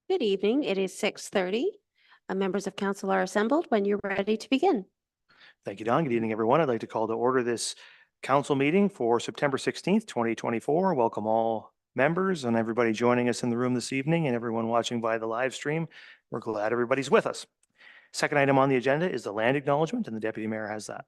Good evening. It is 6:30. Members of council are assembled when you're ready to begin. Thank you, Don. Good evening, everyone. I'd like to call to order this council meeting for September 16th, 2024. Welcome all members and everybody joining us in the room this evening and everyone watching via the live stream. We're glad everybody's with us. Second item on the agenda is the land acknowledgement, and the deputy mayor has that.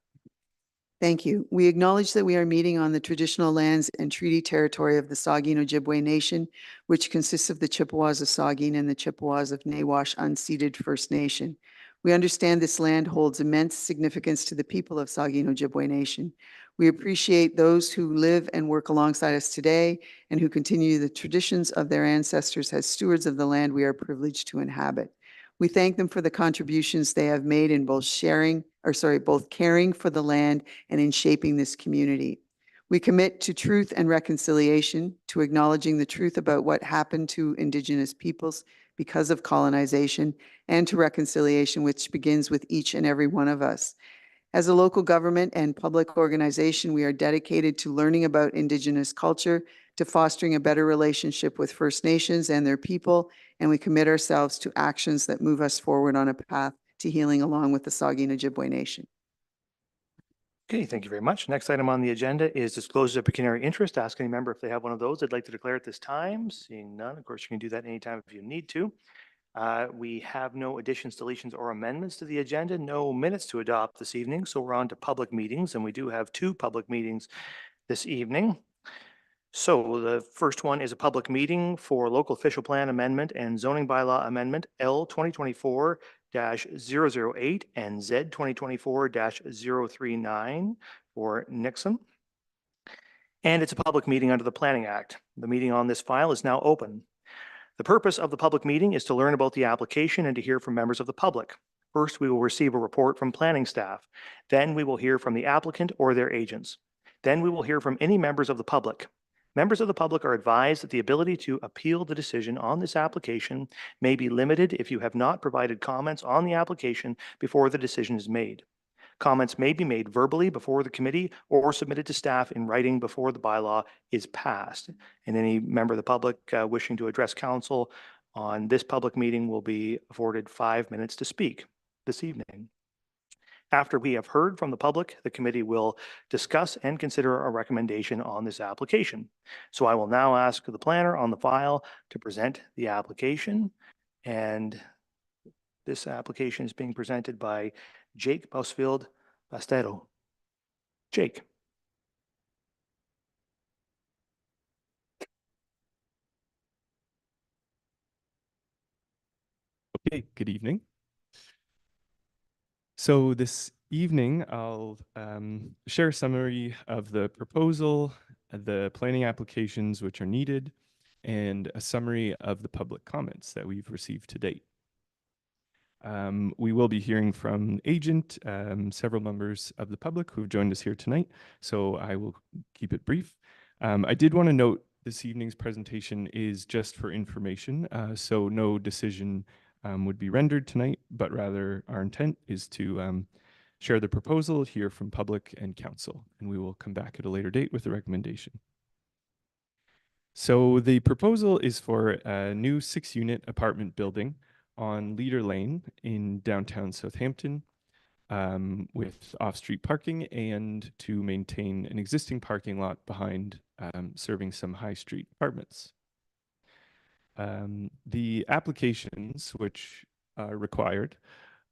Thank you. We acknowledge that we are meeting on the traditional lands and treaty territory of the Saugeen Ojibwe Nation, which consists of the Chippewas of Saugeen and the Chippewas of Nawash Unceded First Nation. We understand this land holds immense significance to the people of Saugeen Ojibwe Nation. We appreciate those who live and work alongside us today and who continue the traditions of their ancestors as stewards of the land we are privileged to inhabit. We thank them for the contributions they have made in both both caring for the land and in shaping this community. We commit to truth and reconciliation, to acknowledging the truth about what happened to Indigenous peoples because of colonization, and to reconciliation, which begins with each and every one of us. As a local government and public organization, we are dedicated to learning about Indigenous culture, to fostering a better relationship with First Nations and their people, and we commit ourselves to actions that move us forward on a path to healing along with the Saugeen Ojibwe Nation. Okay, thank you very much. Next item on the agenda is disclosure of pecuniary interest. Ask any member if they have one of those they'd like to declare at this time. Seeing none, of course, you can do that anytime if you need to. We have no additions, deletions, or amendments to the agenda, no minutes to adopt this evening, so we're on to public meetings, and we do have two public meetings this evening. So the first one is a public meeting for local official plan amendment and zoning bylaw amendment L 2024-008 and Z 2024-039 for Nixon. And it's a public meeting under the Planning Act. The meeting on this file is now open. The purpose of the public meeting is to learn about the application and to hear from members of the public. First, we will receive a report from planning staff. Then we will hear from the applicant or their agents. Then we will hear from any members of the public. Members of the public are advised that the ability to appeal the decision on this application may be limited if you have not provided comments on the application before the decision is made. Comments may be made verbally before the committee or submitted to staff in writing before the bylaw is passed. And any member of the public wishing to address council on this public meeting will be afforded 5 minutes to speak this evening. After we have heard from the public, the committee will discuss and consider a recommendation on this application. So I will now ask the planner on the file to present the application. And this application is being presented by Jake Bousfield Bastero. Jake. Okay, good evening. So this evening, I'll share a summary of the proposal, the planning applications which are needed, and a summary of the public comments that we've received to date. We will be hearing from agent, several members of the public who have joined us here tonight, so I will keep it brief. I did want to note this evening's presentation is just for information, so no decision would be rendered tonight, but rather our intent is to share the proposal, hear from public and council, and we will come back at a later date with a recommendation. So the proposal is for a new 6-unit apartment building on Leader Lane in downtown Southampton with off-street parking and to maintain an existing parking lot behind serving some high street apartments. The applications which are required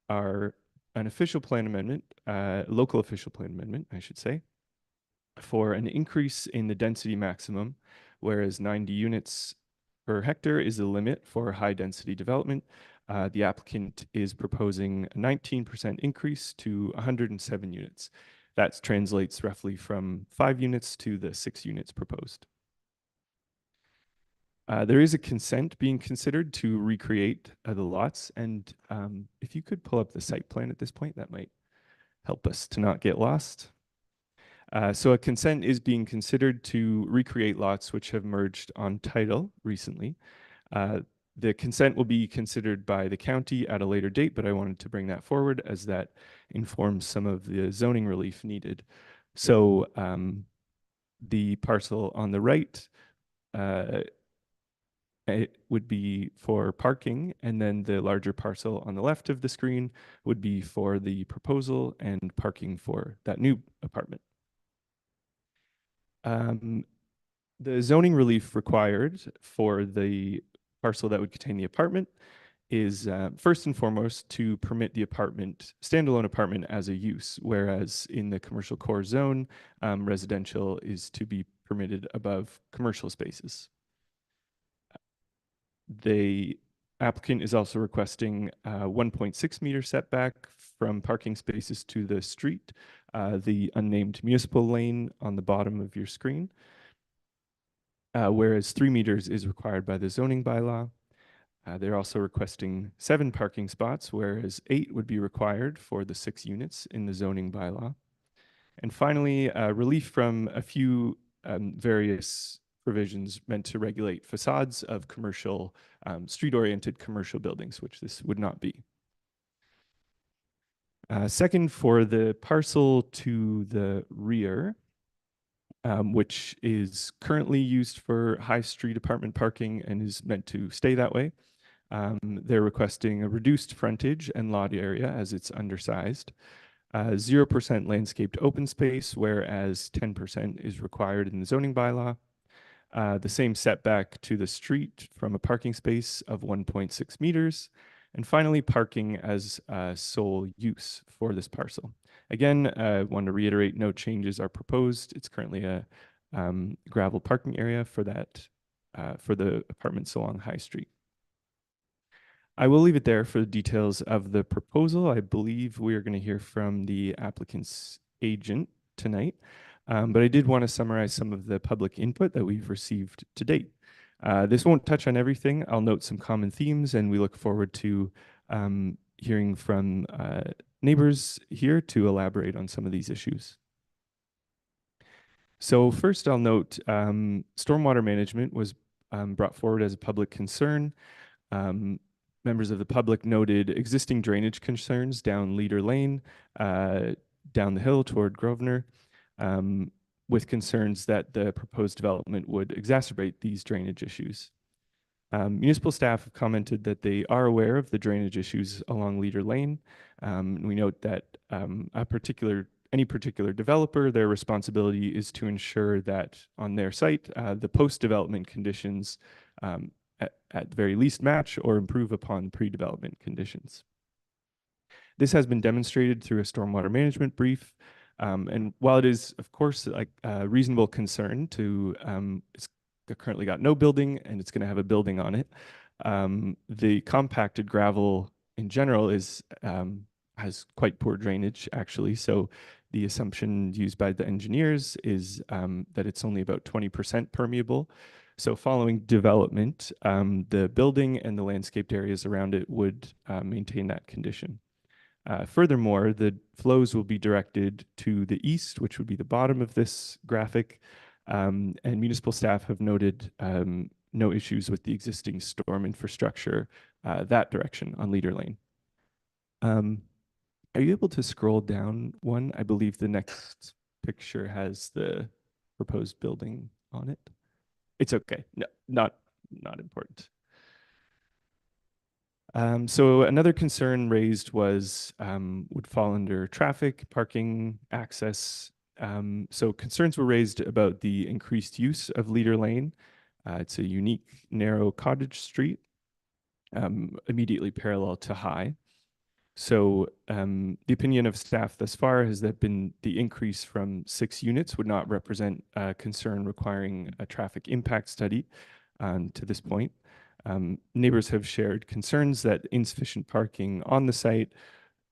are an official plan amendment, local official plan amendment, I should say, for an increase in the density maximum, whereas 90 units per hectare is the limit for high density development. The applicant is proposing a 19% increase to 107 units. That translates roughly from 5 units to the 6 units proposed. There is a consent being considered to recreate the lots, and if you could pull up the site plan at this point, that might help us to not get lost. So a consent is being considered to recreate lots which have merged on title recently. The consent will be considered by the county at a later date, but I wanted to bring that forward as that informs some of the zoning relief needed. So the parcel on the right it would be for parking, and then the larger parcel on the left of the screen would be for the proposal and parking for that new apartment. The zoning relief required for the parcel that would contain the apartment is first and foremost to permit the standalone apartment as a use, whereas in the commercial core zone, residential is to be permitted above commercial spaces. The applicant is also requesting 1.6 meter setback from parking spaces to the street, the unnamed municipal lane on the bottom of your screen, whereas 3 meters is required by the zoning bylaw. They're also requesting 7 parking spots, whereas 8 would be required for the 6 units in the zoning bylaw. And finally, relief from a few various provisions meant to regulate facades of commercial, street-oriented commercial buildings, which this would not be. Second, for the parcel to the rear, which is currently used for high street apartment parking and is meant to stay that way. They're requesting a reduced frontage and lot area as it's undersized, 0% landscaped open space, whereas 10% is required in the zoning bylaw, the same setback to the street from a parking space of 1.6 meters, and finally parking as sole use for this parcel. Again, I want to reiterate, no changes are proposed. It's currently a gravel parking area for that, for the apartments along High Street. I will leave it there for the details of the proposal. I believe we are going to hear from the applicant's agent tonight, but I did want to summarize some of the public input that we've received to date. This won't touch on everything. I'll note some common themes, and we look forward to hearing from neighbors here to elaborate on some of these issues. So first, I'll note stormwater management was brought forward as a public concern. Members of the public noted existing drainage concerns down Leader Lane, down the hill toward Grosvenor, with concerns that the proposed development would exacerbate these drainage issues. Municipal staff have commented that they are aware of the drainage issues along Leader Lane. We note that any particular developer, their responsibility is to ensure that on their site, the post-development conditions at the very least match or improve upon pre-development conditions. This has been demonstrated through a stormwater management brief. And while it is, of course, like a reasonable concern to, it's currently got no building and it's going to have a building on it, the compacted gravel in general has quite poor drainage, actually. So the assumption used by the engineers is that it's only about 20% permeable. So following development, the building and the landscaped areas around it would maintain that condition. Furthermore, the flows will be directed to the east, which would be the bottom of this graphic, and municipal staff have noted no issues with the existing storm infrastructure that direction on Leader Lane. Are you able to scroll down one? I believe the next picture has the proposed building on it. It's okay. No, not important. So another concern raised was would fall under traffic, parking, access. So concerns were raised about the increased use of Leader Lane. It's a unique, narrow cottage street immediately parallel to High. So the opinion of staff thus far has that been the increase from 6 units would not represent a concern requiring a traffic impact study to this point. Neighbors have shared concerns that insufficient parking on the site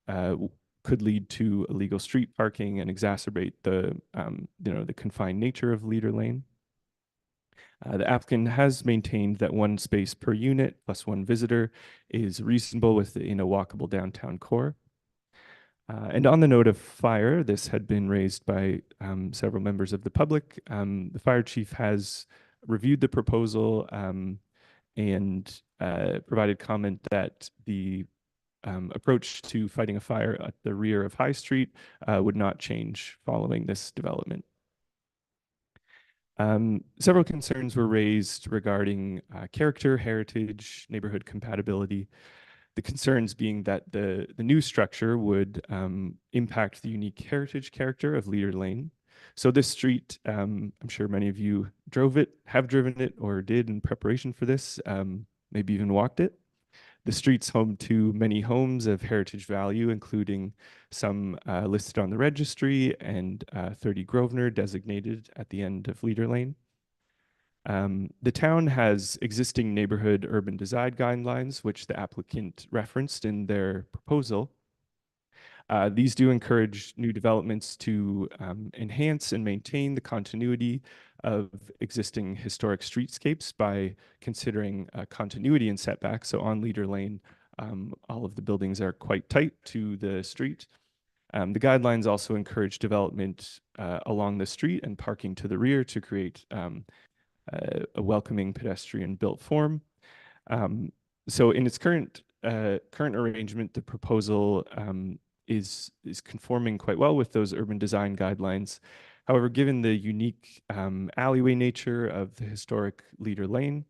could lead to illegal street parking and exacerbate the the confined nature of Leader Lane. The applicant has maintained that 1 space per unit plus 1 visitor is reasonable within a walkable downtown core. And on the note of fire, this had been raised by several members of the public. The fire chief has reviewed the proposal and provided comment that the approach to fighting a fire at the rear of High Street would not change following this development. Several concerns were raised regarding character, heritage, neighborhood compatibility. The concerns being that the new structure would impact the unique heritage character of Leader Lane. So this street, I'm sure many of you drove it, have driven it, or did in preparation for this, maybe even walked it. The street's home to many homes of heritage value, including some listed on the registry and 30 Grosvenor designated at the end of Leader Lane. The town has existing neighborhood urban design guidelines, which the applicant referenced in their proposal. These do encourage new developments to enhance and maintain the continuity of existing historic streetscapes by considering continuity and setbacks. So on Leader Lane, all of the buildings are quite tight to the street. The guidelines also encourage development along the street and parking to the rear to create a welcoming pedestrian built form. So in its current arrangement, the proposal is conforming quite well with those urban design guidelines. However, given the unique alleyway nature of the historic Leader Lane,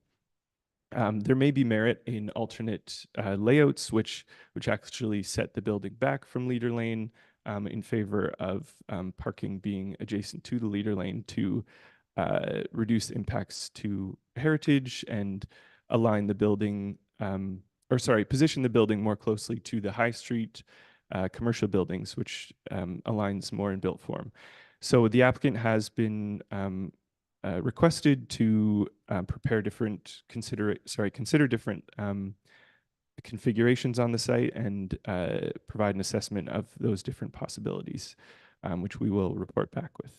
there may be merit in alternate layouts, which actually set the building back from Leader Lane in favor of parking being adjacent to the Leader Lane to reduce impacts to heritage and align the building, position the building more closely to the high street commercial buildings, which aligns more in built form. So the applicant has been requested to consider different configurations on the site and provide an assessment of those different possibilities, which we will report back with.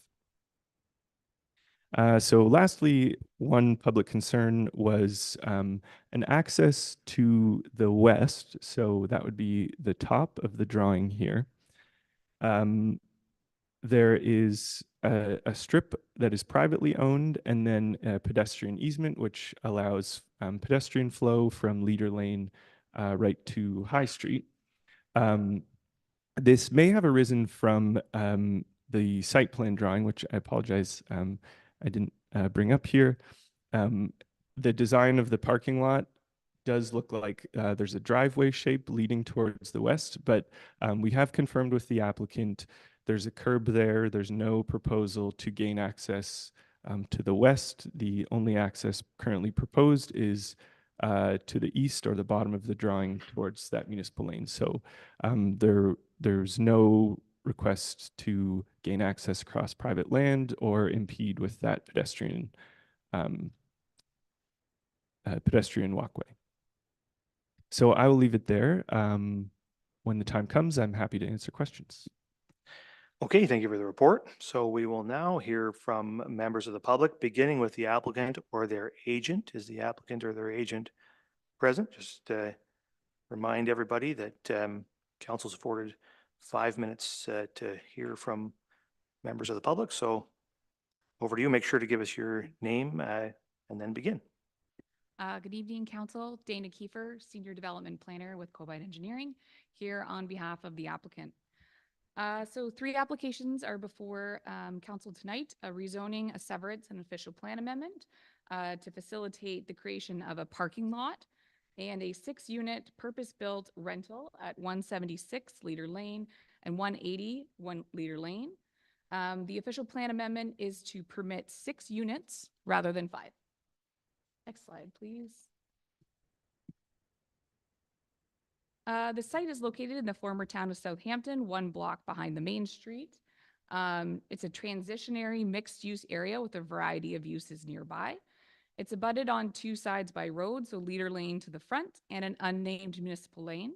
So lastly, one public concern was an access to the west. So that would be the top of the drawing here. There is a strip that is privately owned and then a pedestrian easement, which allows pedestrian flow from Leader Lane right to High Street. This may have arisen from the site plan drawing, which I apologize, I didn't bring up here. The design of the parking lot does look like there's a driveway shape leading towards the west, but we have confirmed with the applicant there's a curb there. There's no proposal to gain access to the west. The only access currently proposed is to the east or the bottom of the drawing towards that municipal lane. So there's no request to gain access across private land or impede with that pedestrian walkway. So I will leave it there. When the time comes, I'm happy to answer questions. Okay, thank you for the report. So we will now hear from members of the public, beginning with the applicant or their agent. Is the applicant or their agent present? Just remind everybody that council's afforded 5 minutes to hear from members of the public. So over to you. Make sure to give us your name and then begin. Good evening, Council. Dana Kiefer, Senior Development Planner with Cobite Engineering, here on behalf of the applicant. So 3 applications are before Council tonight: a rezoning, a severance, and official plan amendment to facilitate the creation of a parking lot and a 6-unit purpose-built rental at 176 Leader Lane and 180 Leader Lane. The official plan amendment is to permit 6 units rather than 5. Next slide, please. The site is located in the former town of Southampton, 1 block behind the main street. It's a transitionary mixed-use area with a variety of uses nearby. It's abutted on 2 sides by roads, so Leader Lane to the front and an unnamed municipal lane.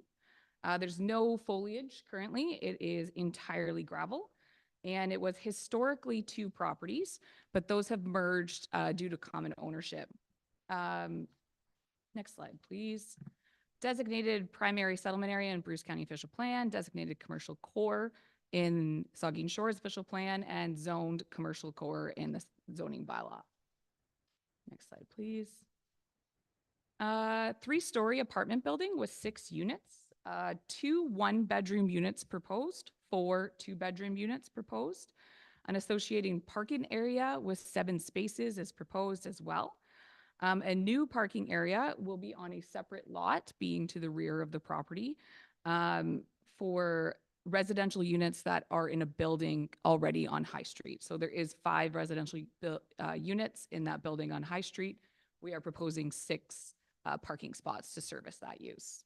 There's no foliage currently. It is entirely gravel. And it was historically 2 properties, but those have merged due to common ownership. Next slide, please. Designated primary settlement area in Bruce County official plan, designated commercial core in Saugeen Shores official plan, and zoned commercial core in the zoning bylaw. Next slide, please. 3-story apartment building with 6 units, 2 1-bedroom units proposed, 4 2-bedroom units proposed. An associating parking area with 7 spaces is proposed as well. A new parking area will be on a separate lot, being to the rear of the property, for residential units that are in a building already on High Street. So there is 5 residential units in that building on High Street. We are proposing 6 parking spots to service that use.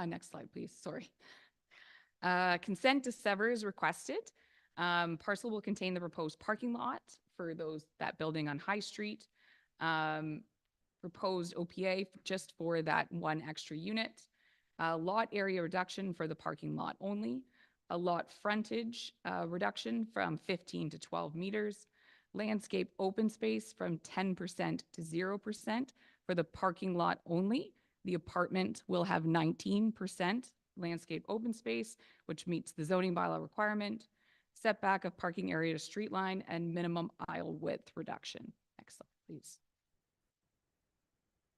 Next slide, please. Sorry. Consent to sever is requested. Parcel will contain the proposed parking lot for that building on High Street. Proposed OPA just for that 1 extra unit. Lot area reduction for the parking lot only. A lot frontage reduction from 15 to 12 meters. Landscape open space from 10% to 0% for the parking lot only. The apartment will have 19% landscape open space, which meets the zoning bylaw requirement. Setback of parking area to street line and minimum aisle width reduction. Next slide, please.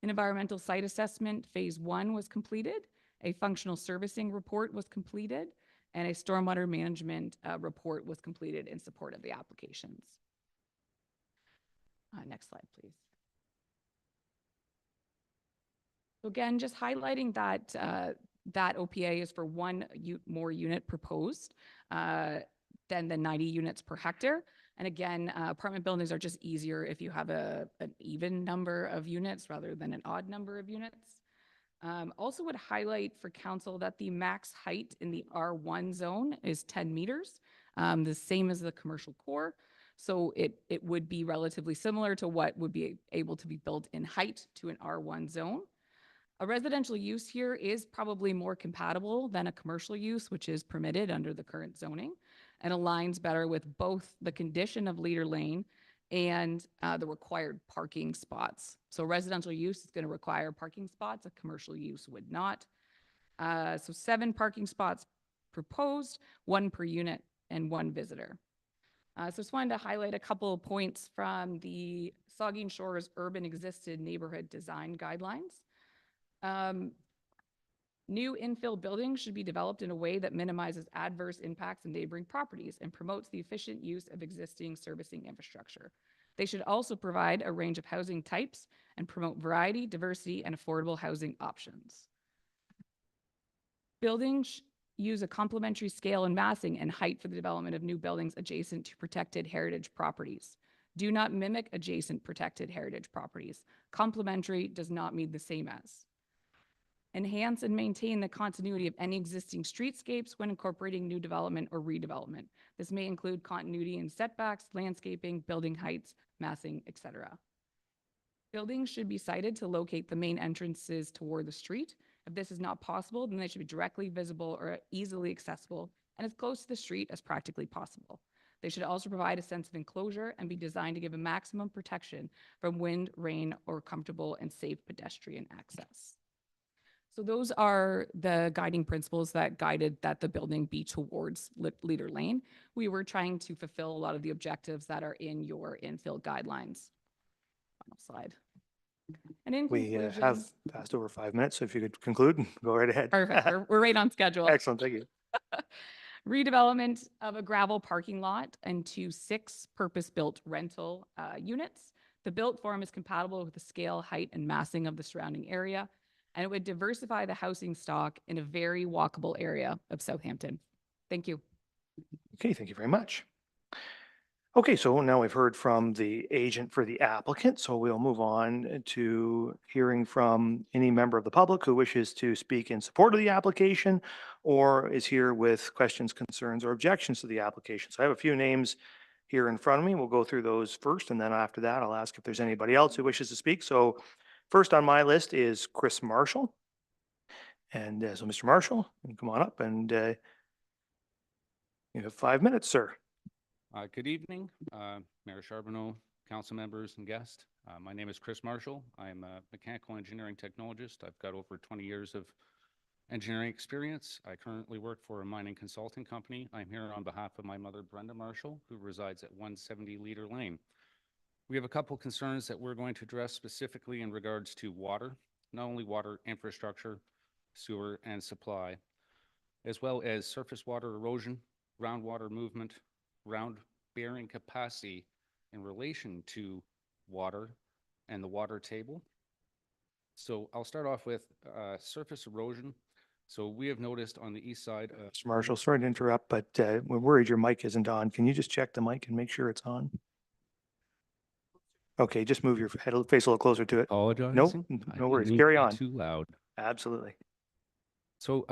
An environmental site assessment, phase 1 was completed. A functional servicing report was completed, and a stormwater management report was completed in support of the applications. Next slide, please. So again, just highlighting that that OPA is for 1 more unit proposed than the 90 units per hectare. And again, apartment buildings are just easier if you have an even number of units rather than an odd number of units. Also would highlight for council that the max height in the R1 zone is 10 meters, the same as the commercial core. So it would be relatively similar to what would be able to be built in height to an R1 zone. A residential use here is probably more compatible than a commercial use, which is permitted under the current zoning, and aligns better with both the condition of leader lane and the required parking spots. So residential use is going to require parking spots, a commercial use would not. So 7 parking spots proposed, 1 per unit and 1 visitor. So just wanted to highlight a couple of points from the Saugeen Shores Urban Existed Neighborhood Design Guidelines. New infill buildings should be developed in a way that minimizes adverse impacts on neighboring properties and promotes the efficient use of existing servicing infrastructure. They should also provide a range of housing types and promote variety, diversity, and affordable housing options. Buildings use a complementary scale and massing and height for the development of new buildings adjacent to protected heritage properties. Do not mimic adjacent protected heritage properties. Complementary does not mean the same as. Enhance and maintain the continuity of any existing streetscapes when incorporating new development or redevelopment. This may include continuity in setbacks, landscaping, building heights, massing, etc. Buildings should be sited to locate the main entrances toward the street. If this is not possible, then they should be directly visible or easily accessible and as close to the street as practically possible. They should also provide a sense of enclosure and be designed to give a maximum protection from wind, rain, or comfortable and safe pedestrian access. So those are the guiding principles that guided that the building be towards leader lane. We were trying to fulfill a lot of the objectives that are in your infill guidelines. Final slide. And in We conclusion, have passed over 5 minutes, so if you could conclude, go right ahead. perfect. We're right on schedule. Excellent, thank you. Redevelopment of a gravel parking lot into 6 purpose-built rental units. The built form is compatible with the scale, height, and massing of the surrounding area, and it would diversify the housing stock in a very walkable area of Southampton. Thank you. Okay, thank you very much. Okay, so now we've heard from the agent for the applicant, so we'll move on to hearing from any member of the public who wishes to speak in support of the application or is here with questions, concerns, or objections to the application. So I have a few names here in front of me. We'll go through those first, and then after that, I'll ask if there's anybody else who wishes to speak. So first on my list is Chris Marshall. And so Mr. Marshall, you can come on up and you have 5 minutes, sir. Good evening, Mayor Charbonneau, council members and guests. My name is Chris Marshall. I'm a mechanical engineering technologist. I've got over 20 years of engineering experience. I currently work for a mining consulting company. I'm here on behalf of my mother, Brenda Marshall, who resides at 170 Leader Lane. We have a couple concerns that we're going to address specifically in regards to water, not only water infrastructure, sewer and supply, as well as surface water erosion, groundwater movement, ground bearing capacity in relation to water and the water table. So I'll start off with surface erosion. So we have noticed on the east side of Mr. Marshall, sorry to interrupt, but we're worried your mic isn't on. Can you just check the mic and make sure it's on? Okay, just move your face a little closer to it. apologizing. I No didn't worries. mean to Carry be on. Too loud. Absolutely. So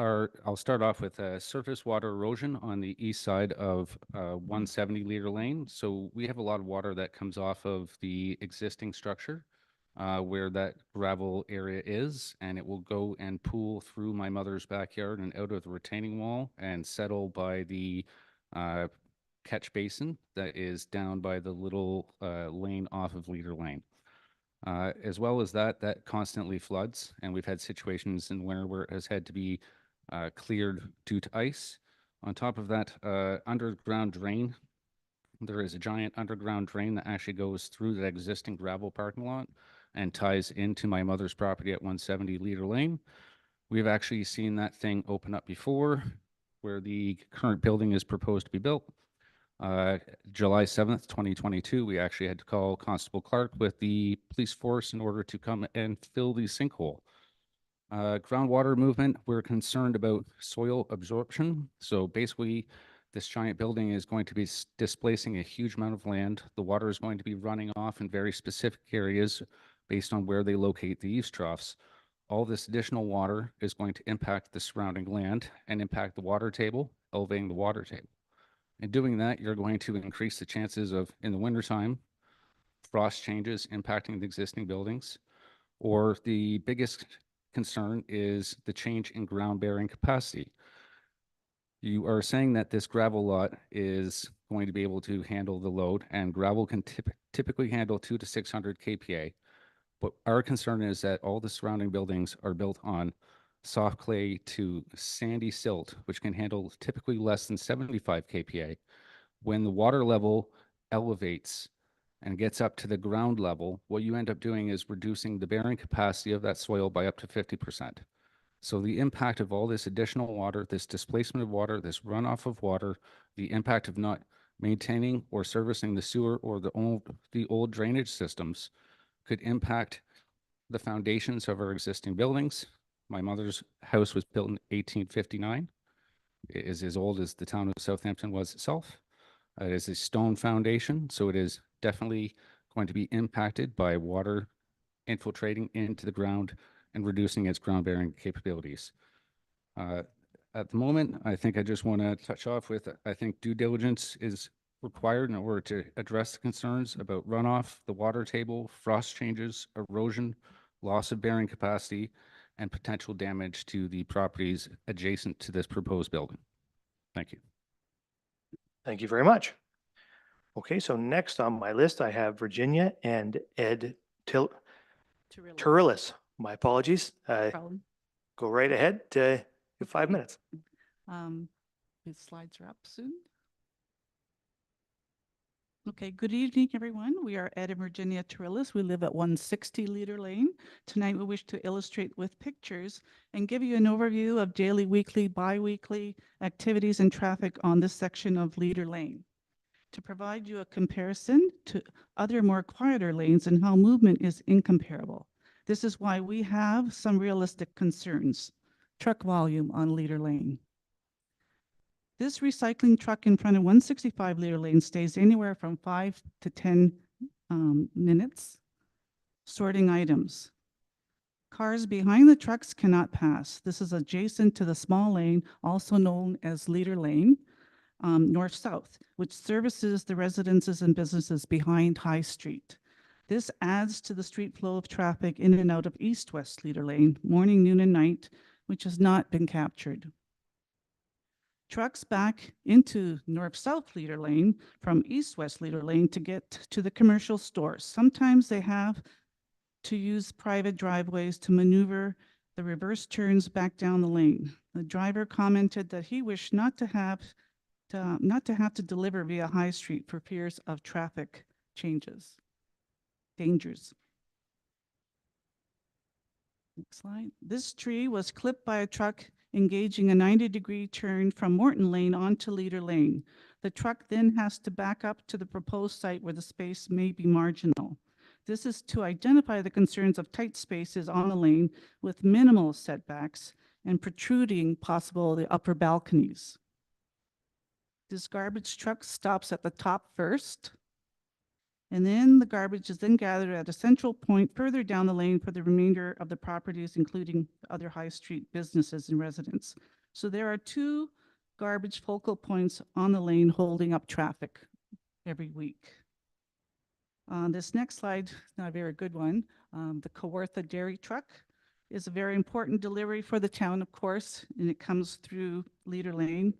I'll start off with surface water erosion on the east side of 170 Leader Lane. So we have a lot of water that comes off of the existing structure where that gravel area is, and it will go and pool through my mother's backyard and out of the retaining wall and settle by the catch basin that is down by the little lane off of Leader Lane. As well as that, that constantly floods, and we've had situations in winter where it has had to be cleared due to ice. On top of that, underground drain. There is a giant underground drain that actually goes through that existing gravel parking lot and ties into my mother's property at 170 Leader Lane. We've actually seen that thing open up before, where the current building is proposed to be built. July 7th, 2022, we actually had to call Constable Clark with the police force in order to come and fill the sinkhole. Groundwater movement, we're concerned about soil absorption. So basically, this giant building is going to be displacing a huge amount of land. The water is going to be running off in very specific areas based on where they locate the eaves troughs. All this additional water is going to impact the surrounding land and impact the water table, elevating the water table. In doing that, you're going to increase the chances of, in the wintertime, frost changes impacting the existing buildings, or the biggest concern is the change in ground bearing capacity. You are saying that this gravel lot is going to be able to handle the load, and gravel can typically handle 200 to 600 kPa. But our concern is that all the surrounding buildings are built on soft clay to sandy silt, which can handle typically less than 75 kPa. When the water level elevates and gets up to the ground level, what you end up doing is reducing the bearing capacity of that soil by up to 50%. So the impact of all this additional water, this displacement of water, this runoff of water, the impact of not maintaining or servicing the sewer or the old drainage systems could impact the foundations of our existing buildings. My mother's house was built in 1859. It is as old as the town of Southampton was itself. It is a stone foundation, so it is definitely going to be impacted by water infiltrating into the ground and reducing its ground bearing capabilities. At the moment, I think I just want to touch off with, I think due diligence is required in order to address the concerns about runoff, the water table, frost changes, erosion, loss of bearing capacity, and potential damage to the properties adjacent to this proposed building. Thank you. Thank you very much. Okay, so next on my list, I have Virginia and Ed Turillis. My apologies. Problem. Go right ahead. You have 5 minutes. His slides are up soon. Okay, good evening, everyone. We are Ed and Virginia Turillis. We live at 160 Leader Lane. Tonight, we wish to illustrate with pictures and give you an overview of daily, weekly, bi-weekly activities and traffic on this section of Leader Lane, to provide you a comparison to other more quieter lanes and how movement is incomparable. This is why we have some realistic concerns. Truck volume on Leader Lane. This recycling truck in front of 165 Leader Lane stays anywhere from 5 to 10 minutes sorting items. Cars behind the trucks cannot pass. This is adjacent to the small lane, also known as Leader Lane, north-south, which services the residences and businesses behind High Street. This adds to the street flow of traffic in and out of east-west Leader Lane, morning, noon, and night, which has not been captured. Trucks back into north-south Leader Lane from east-west Leader Lane to get to the commercial stores. Sometimes they have to use private driveways to maneuver the reverse turns back down the lane. The driver commented that he wished not to have to deliver via High Street for fears of traffic dangers. Next slide. This tree was clipped by a truck engaging a 90-degree turn from Morton Lane onto Leader Lane. The truck then has to back up to the proposed site where the space may be marginal. This is to identify the concerns of tight spaces on the lane with minimal setbacks and protruding possible the upper balconies. This garbage truck stops at the top first, and then the garbage is then gathered at a central point further down the lane for the remainder of the properties, including other high street businesses and residents. So there are 2 garbage focal points on the lane holding up traffic every week. This next slide, not a very good one. The Kawartha dairy truck is a very important delivery for the town, of course, and it comes through Leader Lane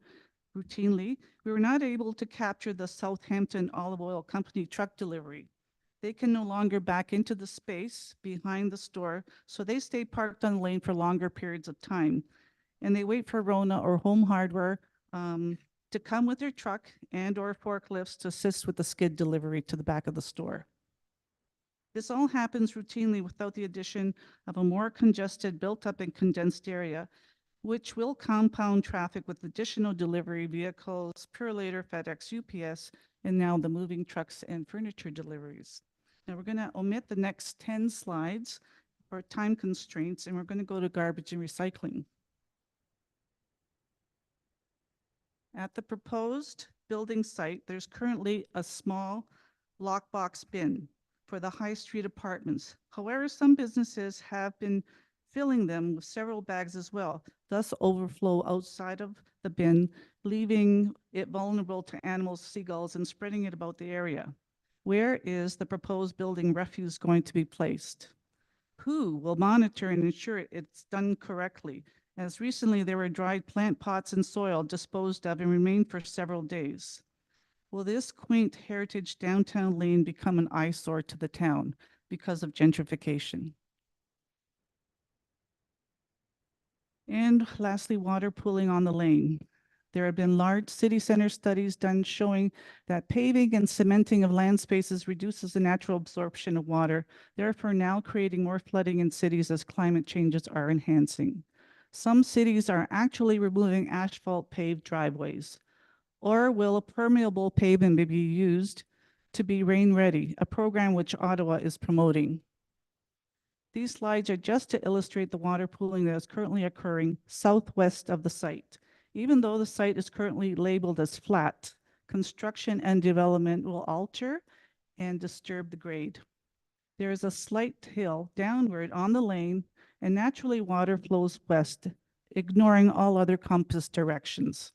routinely. We were not able to capture the Southampton Olive Oil Company truck delivery. They can no longer back into the space behind the store, so they stay parked on the lane for longer periods of time. And they wait for Rona or Home Hardware to come with their truck and or forklifts to assist with the skid delivery to the back of the store. This all happens routinely without the addition of a more congested, built up and condensed area, which will compound traffic with additional delivery vehicles, Purolator, FedEx, UPS, and now the moving trucks and furniture deliveries. Now we're going to omit the next 10 slides for time constraints, and we're going to go to garbage and recycling. At the proposed building site, there's currently a small lockbox bin for the high street apartments. However, some businesses have been filling them with several bags as well, thus overflow outside of the bin, leaving it vulnerable to animals, seagulls, and spreading it about the area. Where is the proposed building refuse going to be placed? Who will monitor and ensure it's done correctly? As recently there were dried plant pots and soil disposed of and remained for several days. Will this quaint heritage downtown lane become an eyesore to the town because of gentrification? And lastly, water pooling on the lane. There have been large city center studies done showing that paving and cementing of land spaces reduces the natural absorption of water, therefore now creating more flooding in cities as climate changes are enhancing. Some cities are actually removing asphalt paved driveways. Or will a permeable pavement be used to be rain ready, a program which Ottawa is promoting? These slides are just to illustrate the water pooling that is currently occurring southwest of the site. Even though the site is currently labeled as flat, construction and development will alter and disturb the grade. There is a slight hill downward on the lane, and naturally water flows west, ignoring all other compass directions.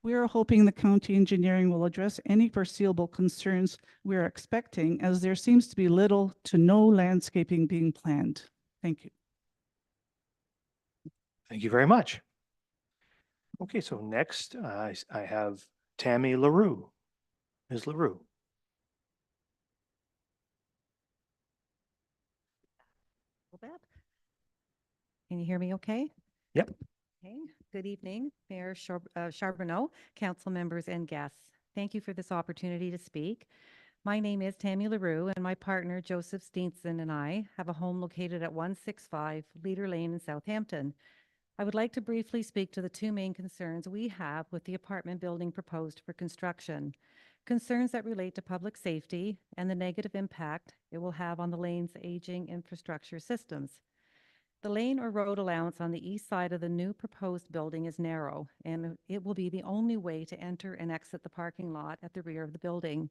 We are hoping the county engineering will address any foreseeable concerns we are expecting, as there seems to be little to no landscaping being planned. Thank you. Thank you very much. Okay, so next I have Tammy LaRue. Ms. LaRue. Can you hear me okay? Yep. Okay. Good evening, Mayor Charbonneau, council members and guests. Thank you for this opportunity to speak. My name is Tammy LaRue, and my partner Joseph Steenson and I have a home located at 165 Leader Lane in Southampton. I would like to briefly speak to the 2 main concerns we have with the apartment building proposed for construction. Concerns that relate to public safety and the negative impact it will have on the lane's aging infrastructure systems. The lane or road allowance on the east side of the new proposed building is narrow, and it will be the only way to enter and exit the parking lot at the rear of the building.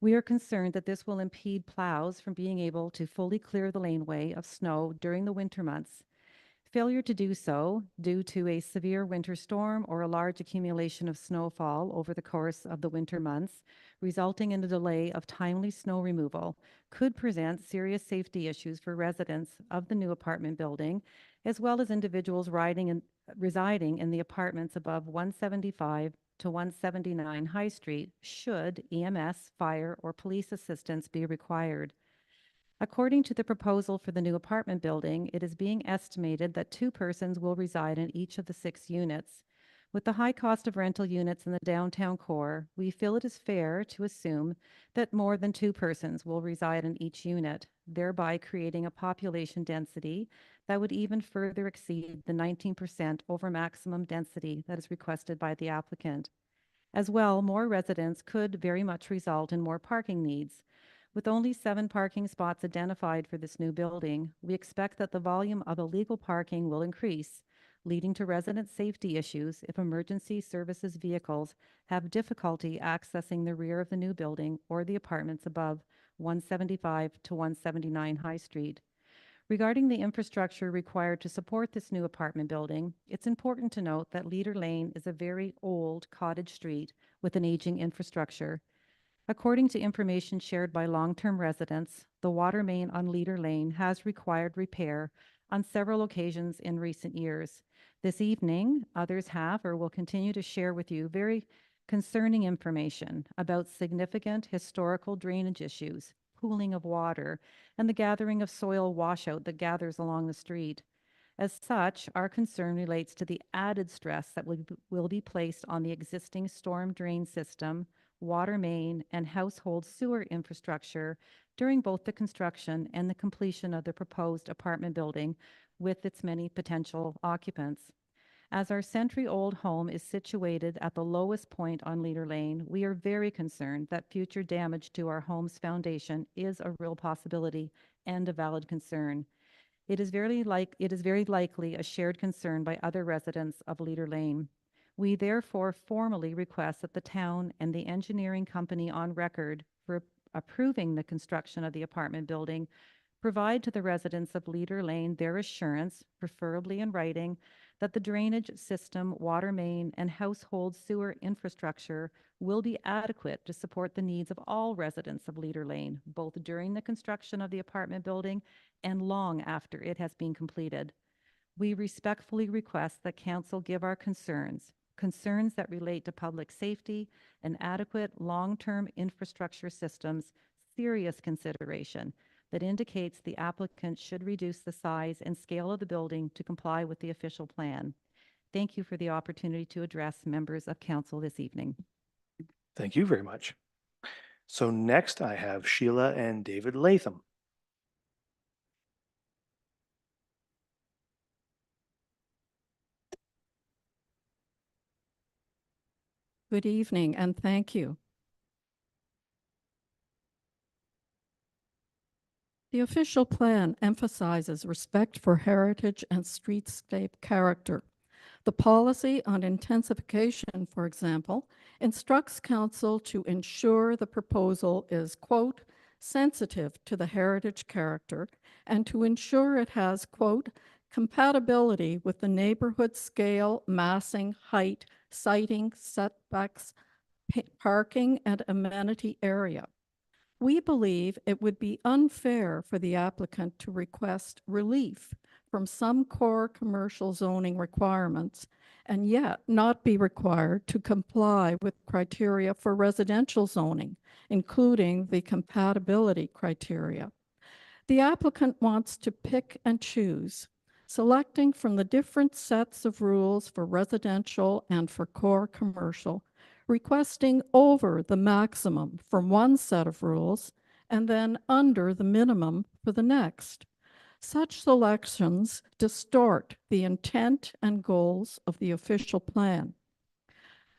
We are concerned that this will impede plows from being able to fully clear the laneway of snow during the winter months. Failure to do so due to a severe winter storm or a large accumulation of snowfall over the course of the winter months, resulting in a delay of timely snow removal, could present serious safety issues for residents of the new apartment building, as well as individuals residing in the apartments above 175 to 179 High Street, should EMS, fire, or police assistance be required. According to the proposal for the new apartment building, it is being estimated that 2 persons will reside in each of the 6 units. With the high cost of rental units in the downtown core, we feel it is fair to assume that more than 2 persons will reside in each unit, thereby creating a population density that would even further exceed the 19% over maximum density that is requested by the applicant. As well, more residents could very much result in more parking needs. With only 7 parking spots identified for this new building, we expect that the volume of illegal parking will increase, leading to resident safety issues if emergency services vehicles have difficulty accessing the rear of the new building or the apartments above 175 to 179 High Street. Regarding the infrastructure required to support this new apartment building, it's important to note that Leader Lane is a very old cottage street with an aging infrastructure. According to information shared by long-term residents, the water main on Leader Lane has required repair on several occasions in recent years. This evening, others have or will continue to share with you very concerning information about significant historical drainage issues, pooling of water, and the gathering of soil washout that gathers along the street. As such, our concern relates to the added stress that will be placed on the existing storm drain system, water main, and household sewer infrastructure during both the construction and the completion of the proposed apartment building with its many potential occupants. As our century-old home is situated at the lowest point on Leader Lane, we are very concerned that future damage to our home's foundation is a real possibility and a valid concern. It is very likely a shared concern by other residents of Leader Lane. We therefore formally request that the town and the engineering company on record for approving the construction of the apartment building provide to the residents of Leader Lane their assurance, preferably in writing, that the drainage system, water main, and household sewer infrastructure will be adequate to support the needs of all residents of Leader Lane, both during the construction of the apartment building and long after it has been completed. We respectfully request that Council give our concerns that relate to public safety and adequate long-term infrastructure systems, serious consideration that indicates the applicant should reduce the size and scale of the building to comply with the official plan. Thank you for the opportunity to address members of Council this evening. Thank you very much. So next I have Sheila and David Latham. Good evening and thank you. The official plan emphasizes respect for heritage and streetscape character. The policy on intensification, for example, instructs council to ensure the proposal is, quote, sensitive to the heritage character and to ensure it has, quote, compatibility with the neighborhood scale, massing, height, siting, setbacks, parking, and amenity area. We believe it would be unfair for the applicant to request relief from some core commercial zoning requirements and yet not be required to comply with criteria for residential zoning, including the compatibility criteria. The applicant wants to pick and choose, selecting from the different sets of rules for residential and for core commercial, requesting over the maximum from one set of rules and then under the minimum for the next. Such selections distort the intent and goals of the official plan.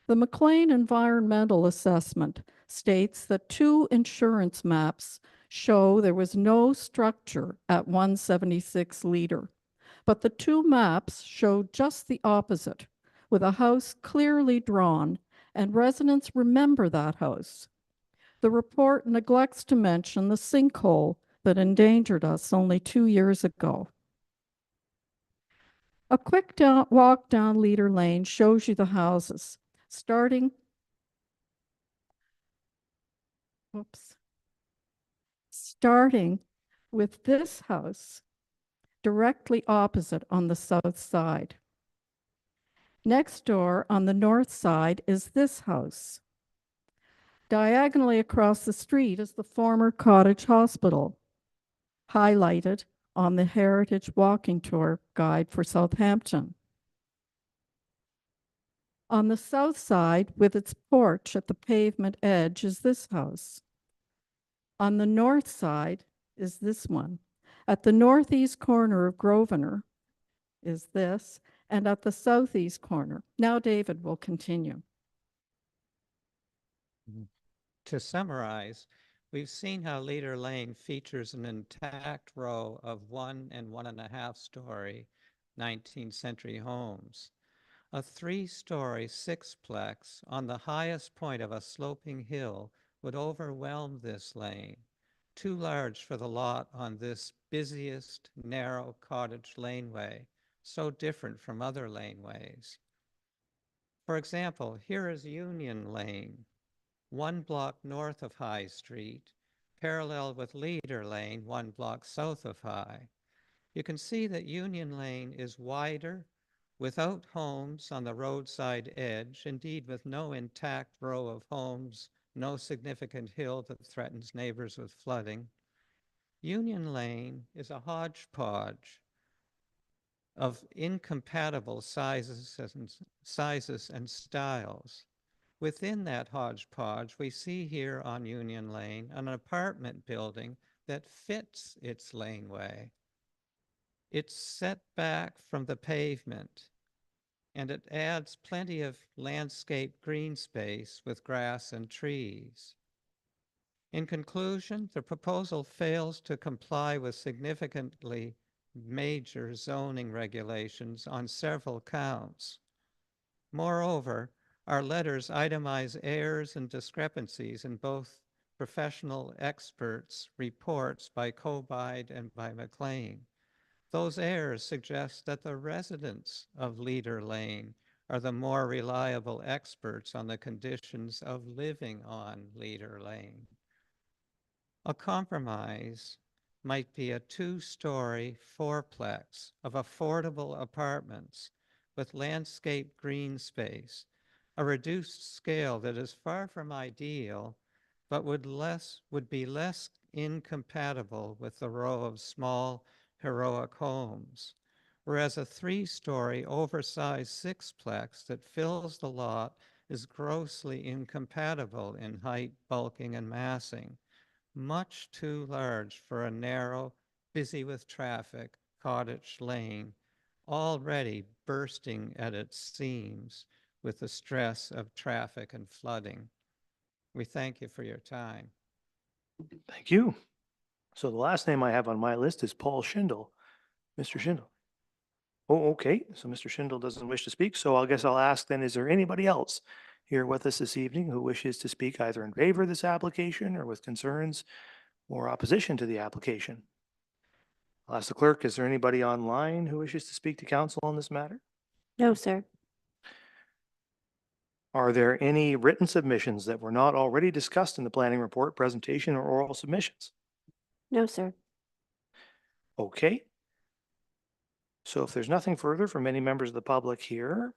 The McLean Environmental Assessment states that 2 insurance maps show there was no structure at 176 Leader, but the 2 maps showed just the opposite, with a house clearly drawn, and residents remember that house. The report neglects to mention the sinkhole that endangered us only 2 years ago. A quick walk down Leader Lane shows you the houses, starting with this house directly opposite on the south side. Next door on the north side is this house. Diagonally across the street is the former Cottage Hospital, highlighted on the Heritage Walking Tour Guide for Southampton. On the south side, with its porch at the pavement edge, is this house. On the north side is this one. At the northeast corner of Grosvenor is this, and at the southeast corner. Now David will continue. To summarize, we've seen how Leader Lane features an intact row of 1 and 1.5 story 19th century homes. A 3-story sixplex on the highest point of a sloping hill would overwhelm this lane, too large for the lot on this busiest narrow cottage laneway, so different from other laneways. For example, here is Union Lane, 1 block north of High Street, parallel with Leader Lane, 1 block south of High. You can see that Union Lane is wider, without homes on the roadside edge, indeed with no intact row of homes, no significant hill that threatens neighbors with flooding. Union Lane is a hodgepodge of incompatible sizes and styles. Within that hodgepodge, we see here on Union Lane an apartment building that fits its laneway. It's set back from the pavement, and it adds plenty of landscape green space with grass and trees. In conclusion, the proposal fails to comply with significantly major zoning regulations on several counts. Moreover, our letters itemize errors and discrepancies in both professional experts' reports by Cobide and by McLean. Those errors suggest that the residents of Leader Lane are the more reliable experts on the conditions of living on Leader Lane. A compromise might be a 2-story fourplex of affordable apartments with landscape green space, a reduced scale that is far from ideal, but would be less incompatible with the row of small heroic homes, whereas a 3-story oversized sixplex that fills the lot is grossly incompatible in height, bulking, and massing, much too large for a narrow, busy with traffic cottage lane, already bursting at its seams with the stress of traffic and flooding. We thank you for your time. Thank you. So the last name I have on my list is Paul Schindel. Mr. Schindel. Oh, okay. So Mr. Schindel doesn't wish to speak. So I guess I'll ask then, is there anybody else here with us this evening who wishes to speak either in favor of this application or with concerns or opposition to the application? I'll ask the clerk, is there anybody online who wishes to speak to council on this matter? No, sir. Are there any written submissions that were not already discussed in the planning report, presentation, or oral submissions? No, sir. Okay. So if there's nothing further from any members of the public here,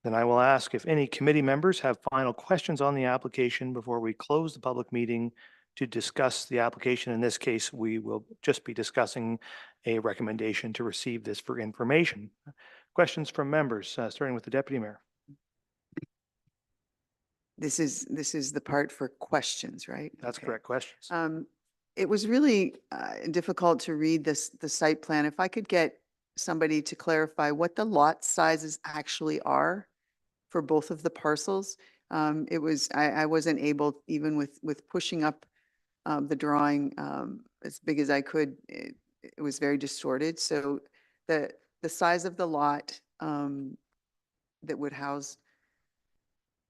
then I will ask if any committee members have final questions on the application before we close the public meeting to discuss the application. In this case, we will just be discussing a recommendation to receive this for information. Questions from members, starting with the deputy mayor. This is the part for questions, right? That's Okay. correct. Questions? It was really difficult to read the site plan. If I could get somebody to clarify what the lot sizes actually are for both of the parcels. I wasn't able, even with pushing up the drawing as big as I could, it was very distorted. So the size of the lot that would house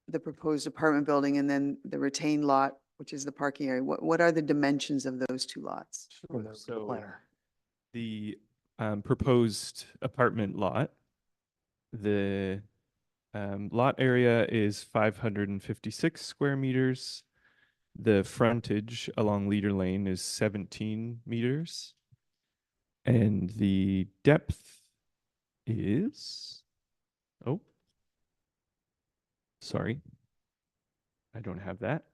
the proposed apartment building and then the retained lot, which is the parking area, what are the dimensions of those two lots? For the So planner. the proposed apartment lot, the lot area is 556 square meters. The frontage along Leader Lane is 17 meters. And the depth is, oh, sorry. I don't have that.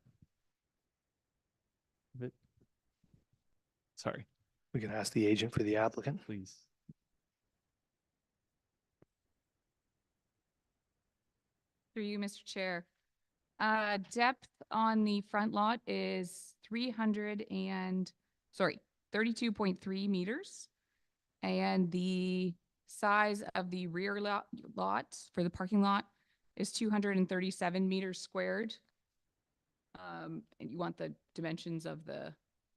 But, sorry, We can ask the agent for the applicant. please. Through you, Mr. Chair. Depth on the front lot is 32.3 meters. And the size of the rear lot for the parking lot is 237 meters squared. And you want the dimensions of the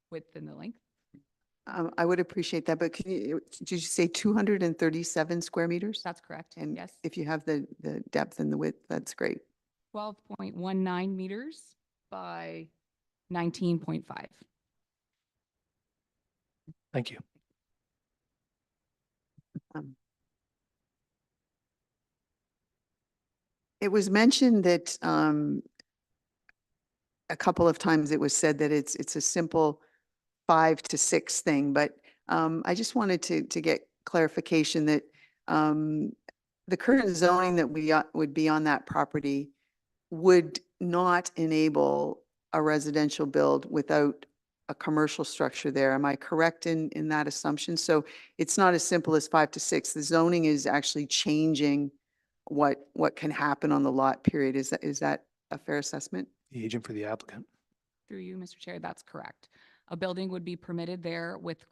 width and the length? I would appreciate that, but did you say 237 square meters? That's correct, And yes. if you have the depth and the width, that's great. 12.19 meters by 19.5. Thank you. Um, It was mentioned that a couple of times it was said that it's a simple 5 to 6 thing, but I just wanted to get clarification that the current zoning that would be on that property would not enable a residential build without a commercial structure there. Am I correct in that assumption? So it's not as simple as 5 to 6. The zoning is actually changing what can happen on the lot period. Is that a fair assessment? The agent for the applicant. Through you, Mr. Chair, that's correct. A building would be permitted there with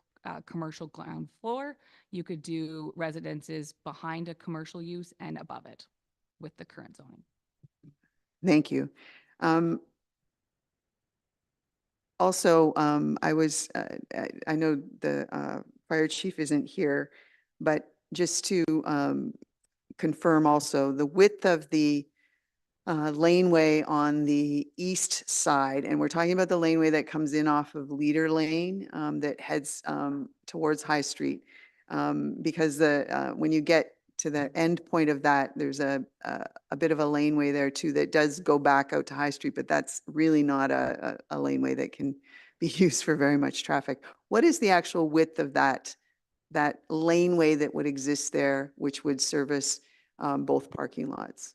commercial ground floor. You could do residences behind a commercial use and above it with the current zoning. Thank you. Also, I know the fire chief isn't here, but just to confirm also, the width of the laneway on the east side, and we're talking about the laneway that comes in off of Leader Lane that heads towards High Street, because when you get to the end point of that, there's a bit of a laneway there too that does go back out to High Street, but that's really not a laneway that can be used for very much traffic. What is the actual width of that laneway that would exist there, which would service both parking lots?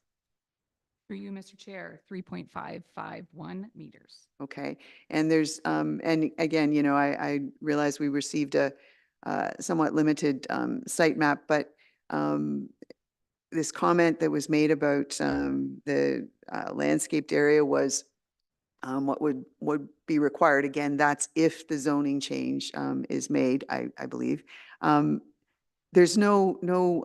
Through you, Mr. Chair, 3.551 meters. Okay, and there's, and again, I realize we received a somewhat limited site map, but this comment that was made about the landscaped area was what would be required. Again, that's if the zoning change is made, I believe. There's no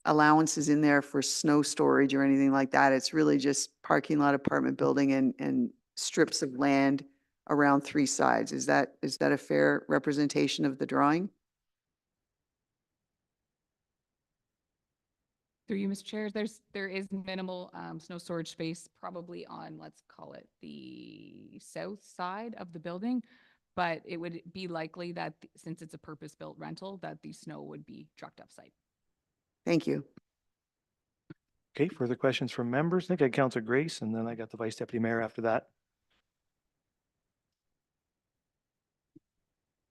allowances in there for snow storage or anything like that. It's really just parking lot, apartment building, and strips of land around 3 sides. Is that a fair representation of the drawing? Through you, Mr. Chair, there is minimal snow storage space probably on, let's call it the south side of the building, but it would be likely that since it's a purpose-built rental, that the snow would be trucked off-site. Thank you. Okay, further questions from members? I think I had Councilor Grace, and then I got the Vice Deputy Mayor after that.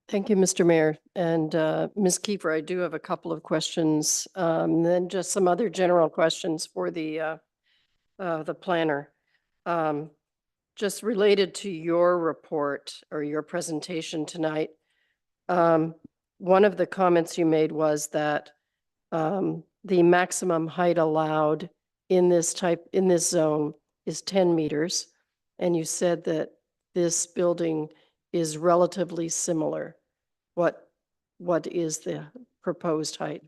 Thank you, Mr. Mayor. And Ms. Kiefer, I do have a couple of questions, and then just some other general questions for the planner. Just related to your report or your presentation tonight, one of the comments you made was that the maximum height allowed in this zone is 10 meters. And you said that this building is relatively similar. What is the proposed height?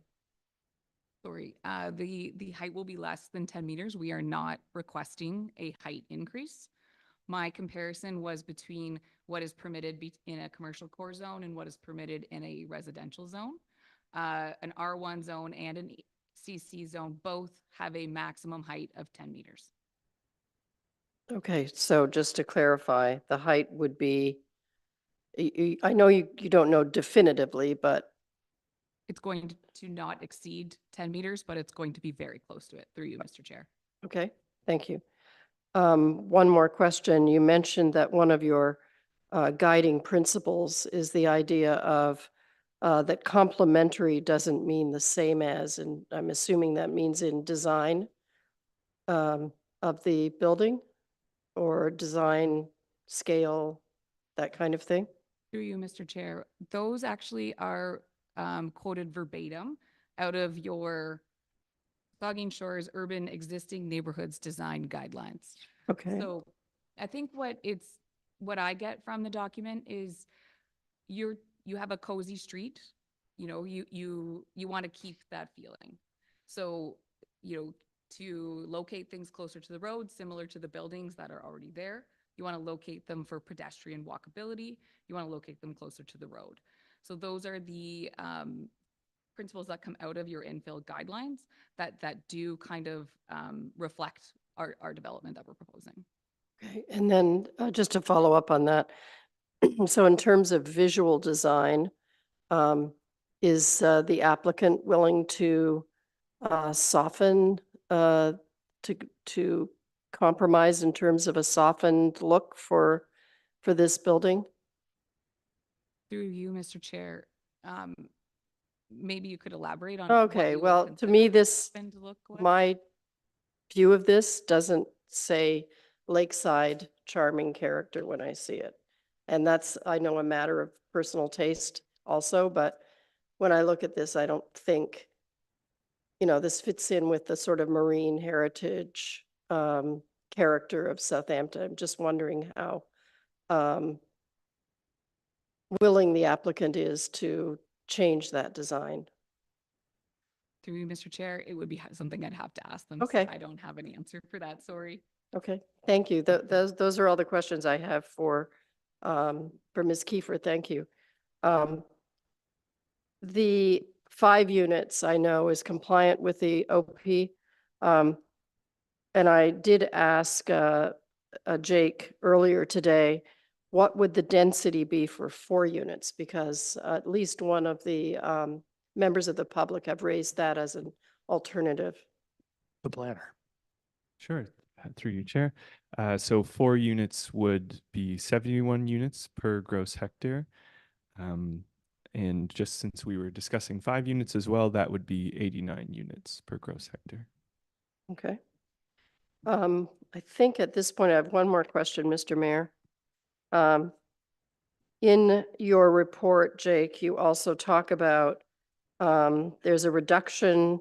Sorry, the height will be less than 10 meters. We are not requesting a height increase. My comparison was between what is permitted in a commercial core zone and what is permitted in a residential zone. An R1 zone and an CC zone both have a maximum height of 10 meters. Okay, so just to clarify, the height would be, I know you don't know definitively, but It's going to not exceed 10 meters, but it's going to be very close to it. Through you, Mr. Chair. okay, thank you. One more question. You mentioned that one of your guiding principles is the idea of that complementary doesn't mean the same as, and I'm assuming that means in design of the building or design scale, that kind of thing. Through you, Mr. Chair. Those actually are quoted verbatim out of your Saugeen Shores Urban Existing Neighborhoods Design Guidelines. Okay. So I think what I get from the document is you have a cozy street, you want to keep that feeling. So, to locate things closer to the road, similar to the buildings that are already there, you want to locate them for pedestrian walkability. You want to locate them closer to the road. So those are the principles that come out of your infill guidelines that do kind of reflect our development that we're proposing. Okay. And then just to follow up on that, so in terms of visual design, is the applicant willing to soften, to compromise in terms of a softened look for this building? Through you, Mr. Chair, maybe you could elaborate on. what Okay, you would well, to consider me, this, softened look with? my view of this doesn't say lakeside charming character when I see it. And that's, I know, a matter of personal taste also, but when I look at this, I don't think, this fits in with the sort of marine heritage character of Southampton. I'm just wondering how willing the applicant is to change that design. Through you, Mr. Chair, it would be something I'd have to ask them. so Okay. I don't have an answer for that, sorry. Okay, thank you. Those are all the questions I have for Ms. Kiefer. Thank you. The 5 units I know is compliant with the OP. And I did ask Jake earlier today, what would the density be for 4 units? Because at least one of the members of the public have raised that as an alternative. The planner. Sure, through you, Chair. So 4 units would be 71 units per gross hectare. And just since we were discussing 5 units as well, that would be 89 units per gross hectare. Okay. I think at this point, I have one more question, Mr. Mayor. In your report, Jake, you also talk about there's a reduction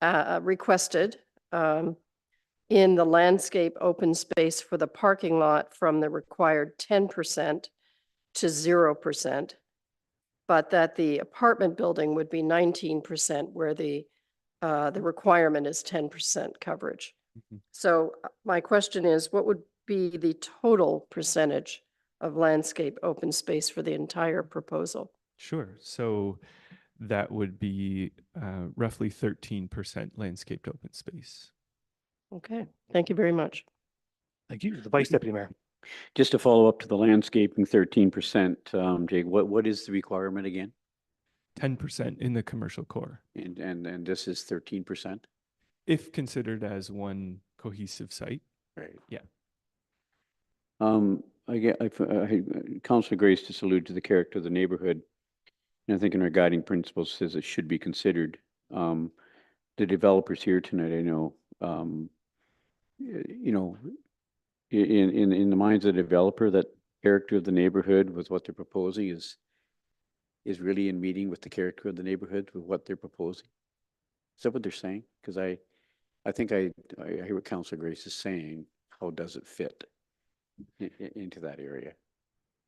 requested in the landscape open space for the parking lot from the required 10% to 0%, but that the apartment building would be 19% where the requirement is 10% coverage. So my question is, what would be the total percentage of landscape open space for the entire proposal? Sure. So that would be roughly 13% landscaped open space. Okay, thank you very much. Thank you. The Vice Deputy Mayor. Just to follow up to the landscaping 13%, Jake, what is the requirement again? 10% in the commercial core, And this is 13%? if considered as one cohesive site. Right. Yeah. Councilor Grace just alluded to the character of the neighborhood. And I think in our guiding principles says it should be considered. The developers here tonight, I know, in the minds of the developer, that character of the neighborhood with what they're proposing is really in meeting with the character of the neighborhood with what they're proposing. Is that what they're saying? Because I think I hear what Councilor Grace is saying. How does it fit into that area?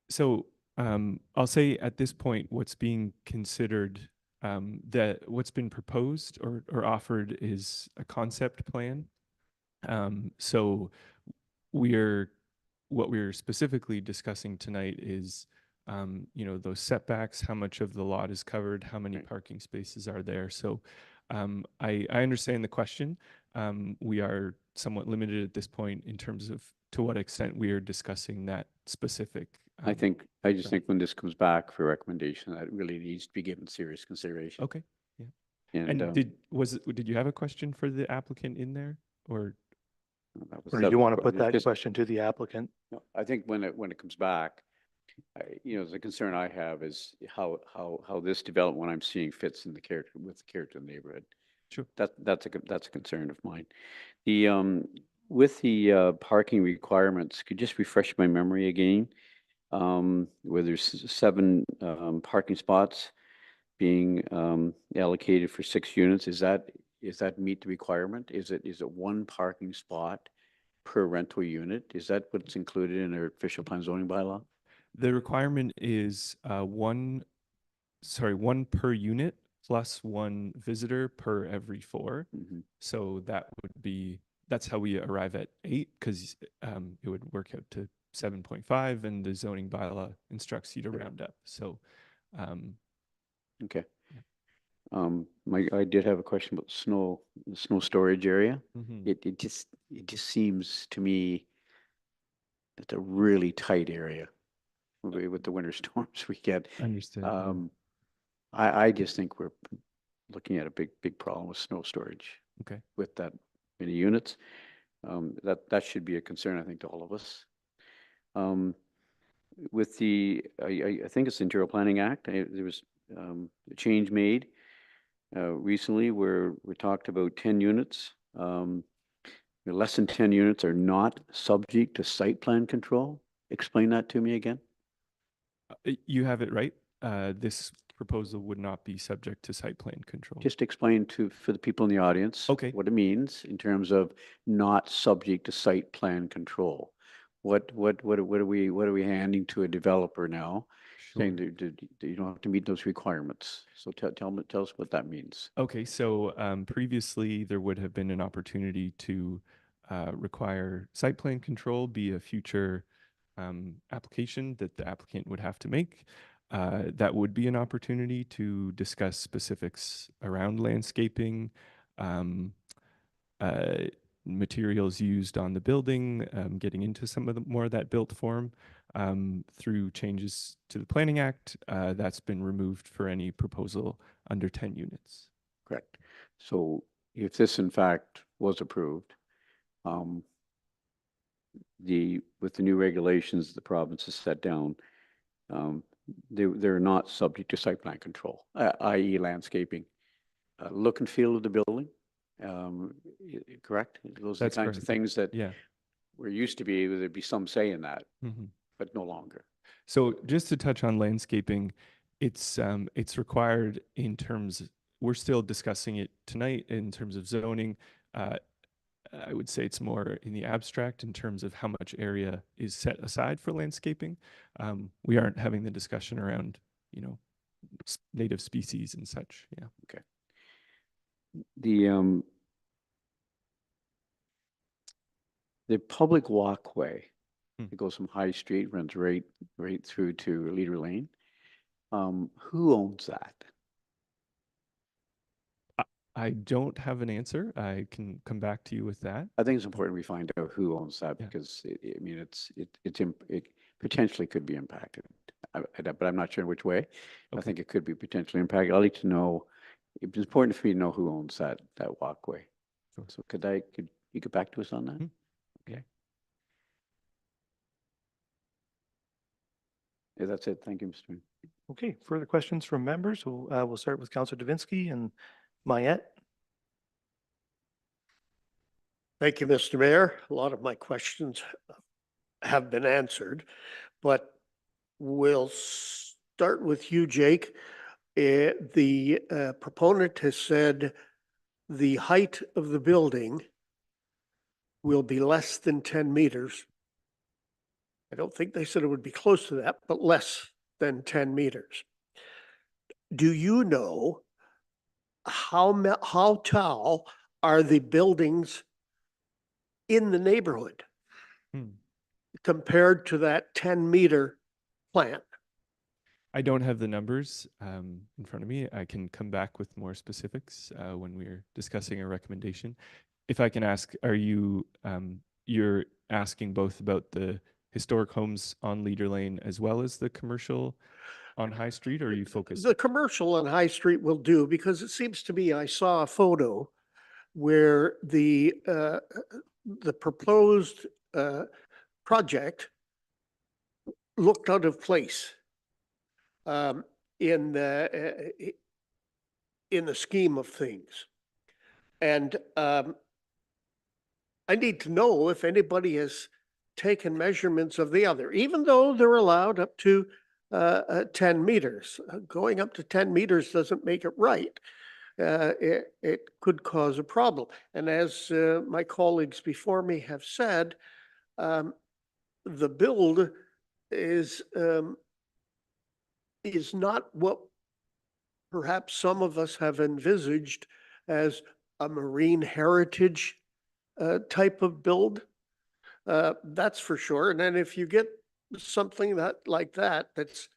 So I'll say at this point, what's being considered, that what's been proposed or offered is a concept plan. So what we're specifically discussing tonight is, those setbacks, how much of the lot is covered, how many Right. parking spaces are there. So I understand the question. We are somewhat limited at this point in terms of to what extent we are discussing that specific. I just think when this comes back for recommendation, that it really needs to be given serious consideration. Okay. Yeah. And And did you have a question for the applicant in there, or? Or do you want to put that question to the applicant? No, I think when it comes back, the concern I have is how this development I'm seeing fits in the character with the character of the neighborhood. Sure. That's a concern of mine. With the parking requirements, could you just refresh my memory again? Where there's 7 parking spots being allocated for 6 units, is that is that meet the requirement? Is it one parking spot per rental unit? Is that what's included in our official plan zoning bylaw? The requirement is one per unit plus one visitor per every 4. Mhm. So that's how we arrive at 8, because it would work out to 7.5, and the zoning bylaw instructs you to round up. So, Okay. Yeah. I did have a question about the snow storage area. mhm, It just seems to me it's a really tight area with the winter storms we get. understood. Yeah. I just think we're looking at a big problem with snow storage Okay. with that many units. That should be a concern, I think, to all of us. With I think it's the Interior Planning Act, there was a change made recently where we talked about 10 units. Less than 10 units are not subject to site plan control. Explain that to me again. You have it right. This proposal would not be subject to site plan control. Just explain for the people in the audience. Okay. What it means in terms of not subject to site plan control. What are we handing to a developer now? Saying Sure. that you don't have to meet those requirements. So tell us what that means. Okay, so previously there would have been an opportunity to require site plan control be a future application that the applicant would have to make. That would be an opportunity to discuss specifics around landscaping, um, materials used on the building, getting into some of the more of that built form. Through changes to the Planning Act, that's been removed for any proposal under 10 units. Correct. So if this in fact was approved, with the new regulations the province has set down, they're not subject to site plan control, i.e. landscaping. Look and feel of the building, correct? Those are That's the kinds correct. of things that Yeah. we're used to be, there'd be some say in that, Mhm. but no longer. So just to touch on landscaping, it's required in terms, we're still discussing it tonight in terms of zoning. I would say it's more in the abstract in terms of how much area is set aside for landscaping. We aren't having the discussion around, native species and such. Yeah. Okay. The public walkway that goes from High Street, runs right through to Leader Lane. Who owns that? I don't have an answer. I can come back to you with that. I think it's important we find out who owns that Yeah. because it potentially could be impacted, but I'm not sure in which way. I Okay. think it could be potentially impacted. I'd like to know. It's important for me to know who owns that walkway. Sure. So could you get back to us on that? Mhm. Okay. Yeah, that's it. Thank you, Mr. Mayor. Okay, further questions from members? We'll start with Councillor Davinsky and Mayette. Thank you, Mr. Mayor. A lot of my questions have been answered, but we'll start with you, Jake. The proponent has said the height of the building will be less than 10 meters. I don't think they said it would be close to that, but less than 10 meters. Do you know how tall are the buildings in the neighborhood compared to that 10-meter plan? I don't have the numbers in front of me. I can come back with more specifics when we're discussing a recommendation. If I can ask, are you you're asking both about the historic homes on Leader Lane as well as the commercial on High Street, or are you focused? The commercial on High Street will do, because it seems to me I saw a photo where the proposed project looked out of place in the scheme of things. And I need to know if anybody has taken measurements of the other, even though they're allowed up to 10 meters. Going up to 10 meters doesn't make it right. it could cause a problem. And as my colleagues before me have said, the build is not what perhaps some of us have envisaged as a marine heritage type of build. That's for sure. And then if you get something like that, that's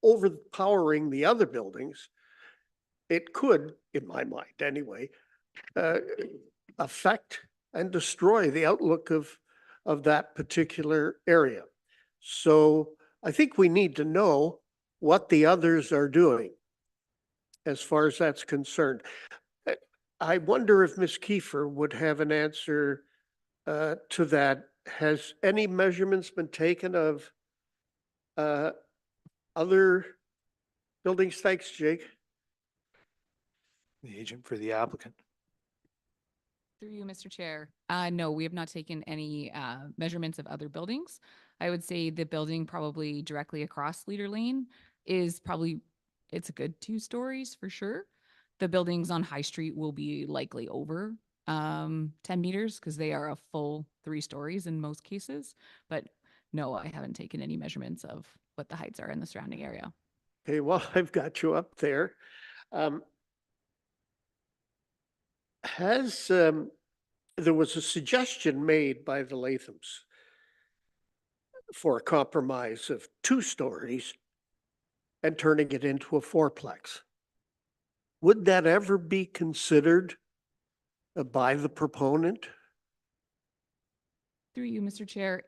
overpowering the other buildings, it could, in my mind anyway, affect and destroy the outlook of that particular area. So I think we need to know what the others are doing as far as that's concerned. I wonder if Ms. Kiefer would have an answer to that. Has any measurements been taken of other buildings? Thanks, Jake. The agent for the applicant. Through you, Mr. Chair. No, we have not taken any measurements of other buildings. I would say the building probably directly across Leader Lane is probably, it's a good 2 stories for sure. The buildings on High Street will be likely over 10 meters because they are a full 3 stories in most cases. But no, I haven't taken any measurements of what the heights are in the surrounding area. Okay, well, I've got you up there. There was a suggestion made by the Lathams for a compromise of 2 stories and turning it into a 4-plex. Would that ever be considered by the proponent? Through you, Mr. Chair,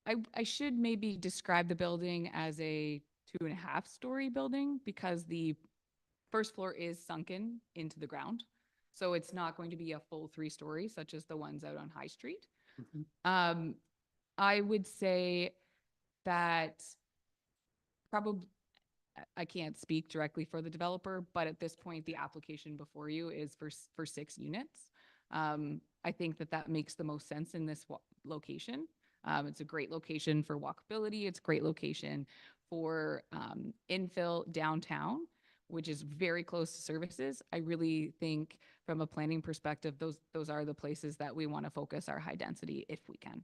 I should maybe describe the building as a 2.5-story building because the first floor is sunken into the ground. So it's not going to be a full 3 stories such as the ones out on High Street. I would say that probably, I can't speak directly for the developer, but at this point, the application before you is for 6 units. I think that makes the most sense in this location. It's a great location for walkability. It's a great location for infill downtown, which is very close to services. I really think from a planning perspective, those are the places that we want to focus our high density if we can.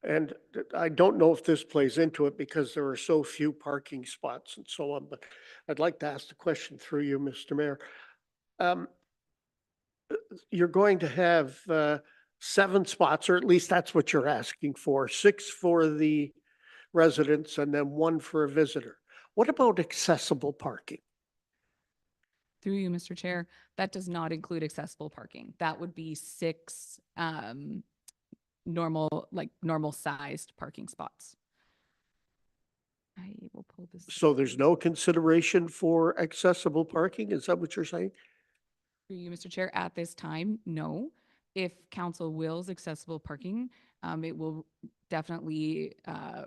And I don't know if this plays into it because there are so few parking spots and so on, but I'd like to ask the question through you, Mr. Mayor. You're going to have 7 spots, or at least that's what you're asking for, 6 for the residents and then 1 for a visitor. What about accessible parking? Through you, Mr. Chair, that does not include accessible parking. That would be 6 normal sized parking spots. I will pull this. So there's no consideration for accessible parking? Is that what you're saying? Through you, Mr. Chair, at this time, no. If council wills accessible parking, it will definitely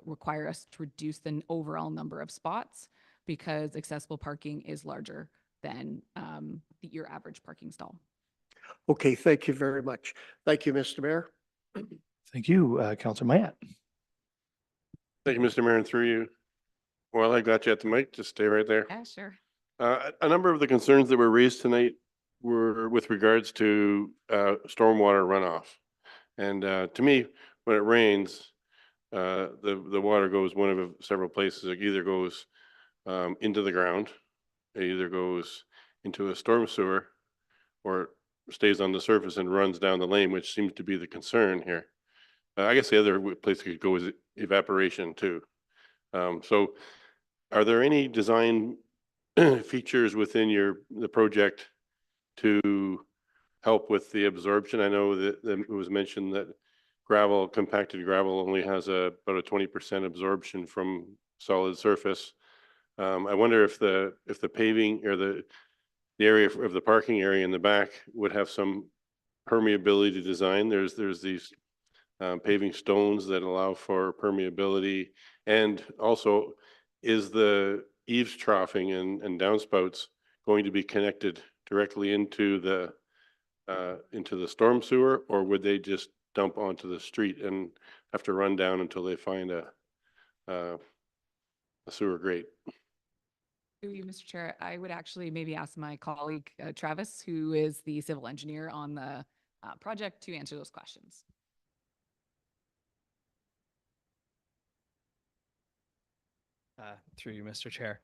require us to reduce the overall number of spots because accessible parking is larger than your average parking stall. Okay, thank you very much. Thank you, Mr. Mayor. Thank you, Councillor Mayat. Thank you, Mr. Mayor, and through you. While I got you at the mic, just stay right there. Yeah, sure. A number of the concerns that were raised tonight were with regards to stormwater runoff. And to me, when it rains, the water goes one of several places. It either goes into the ground, it either goes into a storm sewer, or stays on the surface and runs down the lane, which seems to be the concern here. I guess the other place it could go is evaporation too. So are there any design features within the project to help with the absorption? I know that it was mentioned that compacted gravel only has about a 20% absorption from solid surface. I wonder if the paving or the area of the parking area in the back would have some permeability design. There's these paving stones that allow for permeability, and also is the eaves troughing and downspouts going to be connected directly into the storm sewer, or would they just dump onto the street and have to run down until they find a sewer grate? Through you, Mr. Chair, I would actually maybe ask my colleague Travis, who is the civil engineer on the project, to answer those questions. Through you, Mr. Chair.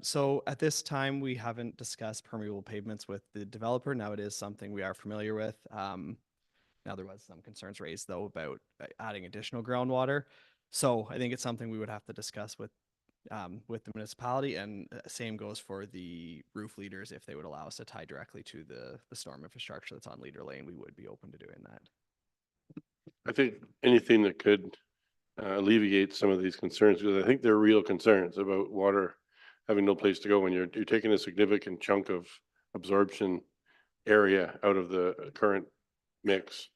So at this time, we haven't discussed permeable pavements with the developer. Now it is something we are familiar with. Now there was some concerns raised though about adding additional groundwater. So I think it's something we would have to discuss with the municipality, and same goes for the roof leaders. If they would allow us to tie directly to the storm infrastructure that's on Leader Lane, we would be open to doing that. I think anything that could alleviate some of these concerns, because I think they're real concerns about water having no place to go when you're taking a significant chunk of absorption area out of the current mix.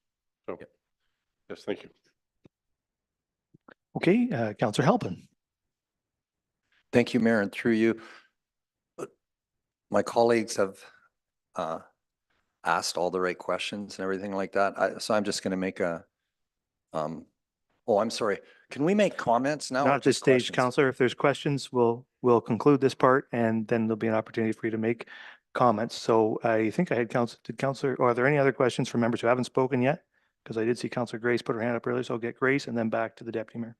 So, yes, thank you. Okay, Councillor Halpin. Thank you, Mayor, and through you. My colleagues have asked all the right questions and everything like that. So I'm just going to make a, oh, I'm sorry. Can we make comments now? Not or at this just stage, questions? Councillor. If there's questions, we'll conclude this part and then there'll be an opportunity for you to make comments. So I think I had Councillor, or are there any other questions from members who haven't spoken yet? Because I did see Councillor Grace put her hand up earlier, so I'll get Grace and then back to the Deputy Mayor.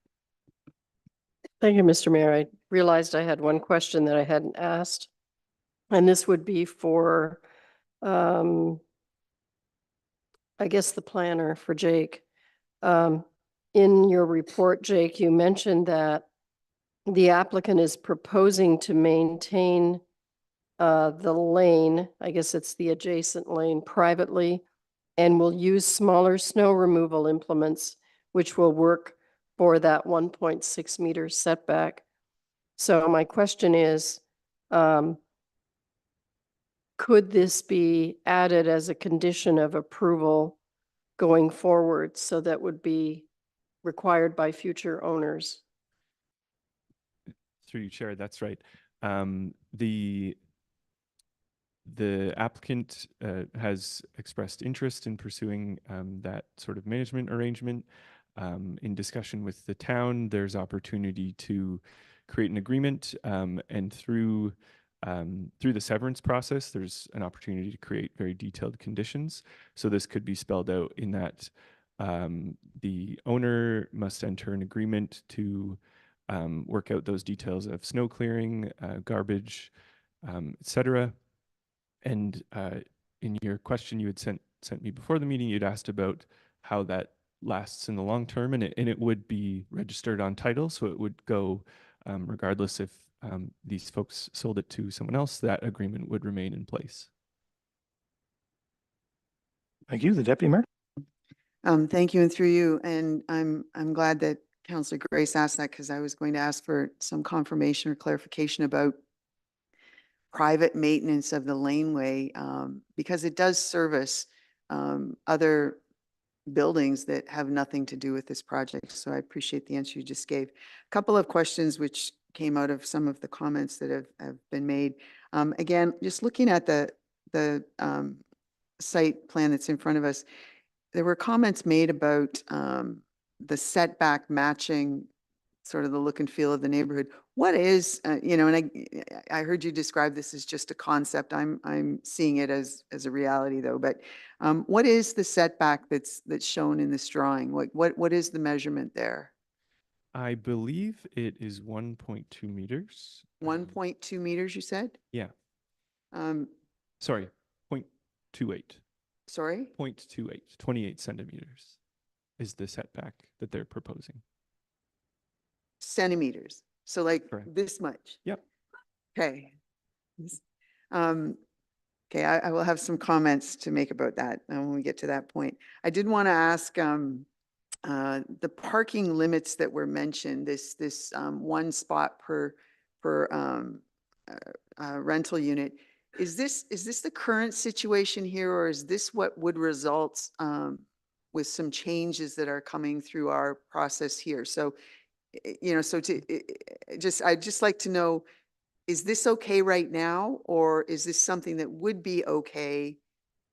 Thank you, Mr. Mayor. I realized I had one question that I hadn't asked. And this would be for, I guess, the planner, for Jake. In your report, Jake, you mentioned that the applicant is proposing to maintain the lane, I guess it's the adjacent lane, privately, and will use smaller snow removal implements, which will work for that 1.6 meter setback. So my question is, could this be added as a condition of approval going forward, so that would be required by future owners? Through you, Chair, that's right. The applicant has expressed interest in pursuing that sort of management arrangement. In discussion with the town, there's opportunity to create an agreement, and through the severance process, there's an opportunity to create very detailed conditions. So this could be spelled out in that the owner must enter an agreement to work out those details of snow clearing, garbage, etc. And in your question you had sent me before the meeting, you'd asked about how that lasts in the long term, and it would be registered on title, so it would go regardless if these folks sold it to someone else, that agreement would remain in place. Thank you. The Deputy Mayor. Thank you, and through you. And I'm glad that Councillor Grace asked that, because I was going to ask for some confirmation or clarification about private maintenance of the laneway, because it does service other buildings that have nothing to do with this project. So I appreciate the answer you just gave. A couple of questions which came out of some of the comments that have been made. Again, just looking at the site plan that's in front of us, there were comments made about the setback matching sort of the look and feel of the neighborhood. What is, and I heard you describe this as just a concept. I'm seeing it as a reality though. But what is the setback that's shown in this drawing? What is the measurement there? I believe it is 1.2 meters. 1.2 meters, you said? Yeah. Um, Sorry, 0.28. Sorry? 0.28, 28 centimeters is the setback that they're proposing. Centimeters. So like Correct. this much? Yep. Okay. Okay, I will have some comments to make about that when we get to that point. I did want to ask the parking limits that were mentioned, this one spot per rental unit. Is this the current situation here, or is this what would result with some changes that are coming through our process here? So, I'd just like to know, is this okay right now, or is this something that would be okay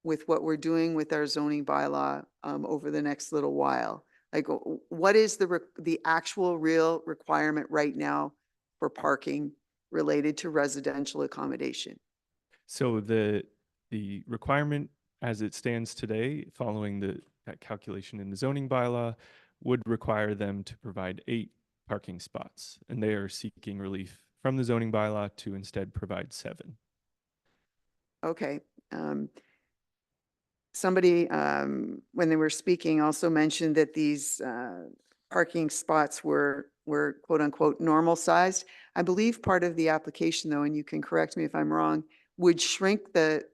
with what we're doing with our zoning bylaw over the next little while? Like, what is the actual real requirement right now for parking related to residential accommodation? So the requirement as it stands today, following that calculation in the zoning bylaw, would require them to provide 8 parking spots, and they are seeking relief from the zoning bylaw to instead provide 7. Okay. Somebody, when they were speaking, also mentioned that these parking spots were quote unquote normal sized. I believe part of the application though, and you can correct me if I'm wrong, would shrink the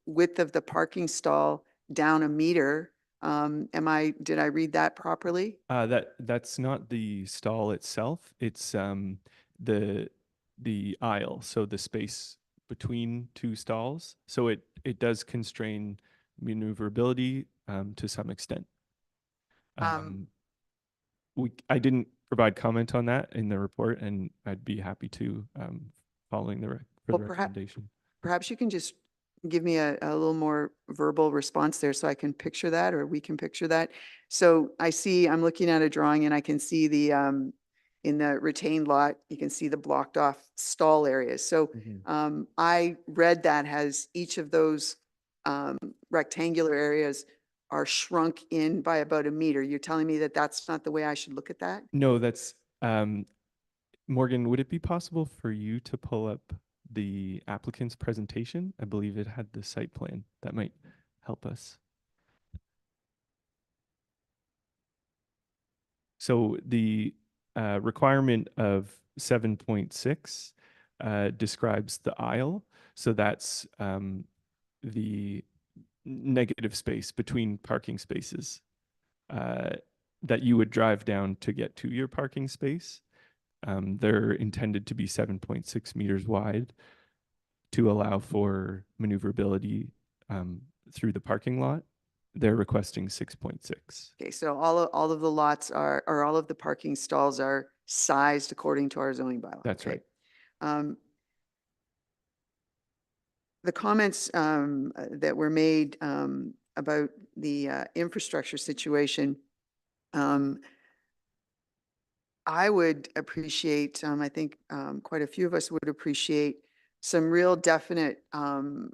width of the parking stall down a meter. Did I read that properly? That's not the stall itself. It's the aisle, so the space between 2 stalls. So it does constrain maneuverability to some extent. I didn't provide comment on that in the report, and I'd be happy to following the Well, recommendation. Perhaps you can just give me a little more verbal response there so I can picture that, or we can picture that. So I'm looking at a drawing and I can see in the retained lot, you can see the blocked off stall areas. So I read that as each of those rectangular areas are shrunk in by about a meter. You're telling me that that's not the way I should look at that? No, that's Morgan, would it be possible for you to pull up the applicant's presentation? I believe it had the site plan. That might help us. So the requirement of 7.6 describes the aisle. So that's the negative space between parking spaces that you would drive down to get to your parking space. They're intended to be 7.6 meters wide to allow for maneuverability through the parking lot. They're requesting 6.6. Okay, so all of the lots or all of the parking stalls are sized according to our zoning bylaw. That's okay? right. The comments that were made about the infrastructure situation, I would appreciate, I think quite a few of us would appreciate some real definite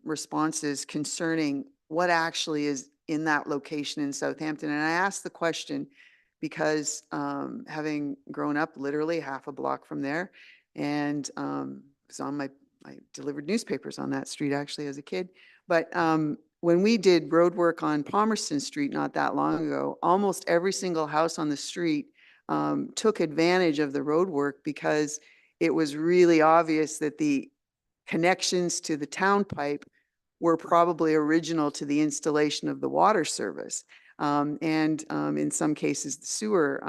responses concerning what actually is in that location in Southampton. And I asked the question because having grown up literally half a block from there, and was on I delivered newspapers on that street actually as a kid. But when we did road work on Palmerston Street not that long ago, almost every single house on the street took advantage of the road work because it was really obvious that the connections to the town pipe were probably original to the installation of the water service. In some cases, the sewer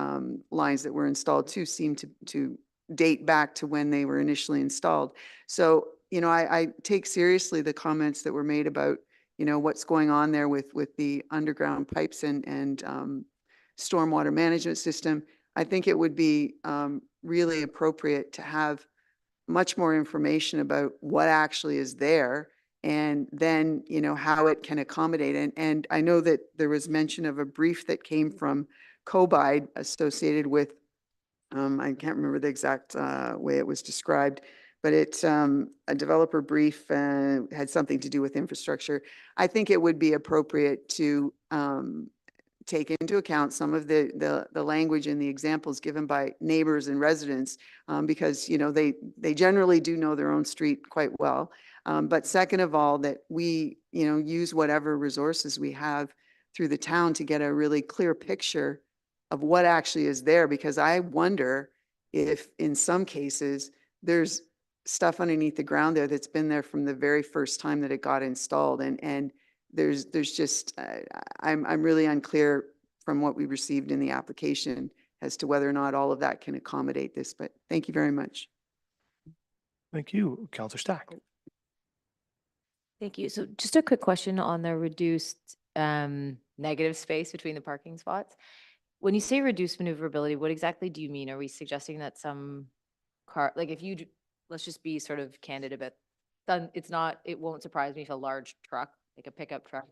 lines that were installed too seem to date back to when they were initially installed. So, I take seriously the comments that were made about, what's going on there with the underground pipes and stormwater management system. I think it would be really appropriate to have much more information about what actually is there and then, how it can accommodate. And I know that there was mention of a brief that came from COBIDE associated with, I can't remember the exact way it was described, but it's a developer brief had something to do with infrastructure. I think it would be appropriate to take into account some of the language and the examples given by neighbors and residents because they generally do know their own street quite well. But second of all, that we use whatever resources we have through the town to get a really clear picture of what actually is there, because I wonder if in some cases there's stuff underneath the ground there that's been there from the very first time that it got installed, and there's just I'm really unclear from what we received in the application as to whether or not all of that can accommodate this, but thank you very much. Thank you, Councillor Stack. Thank you. So just a quick question on the reduced negative space between the parking spots. When you say reduced maneuverability, what exactly do you mean? Are we suggesting that some car, like if you, let's just be sort of candid about, it won't surprise me if a large truck, like a pickup truck,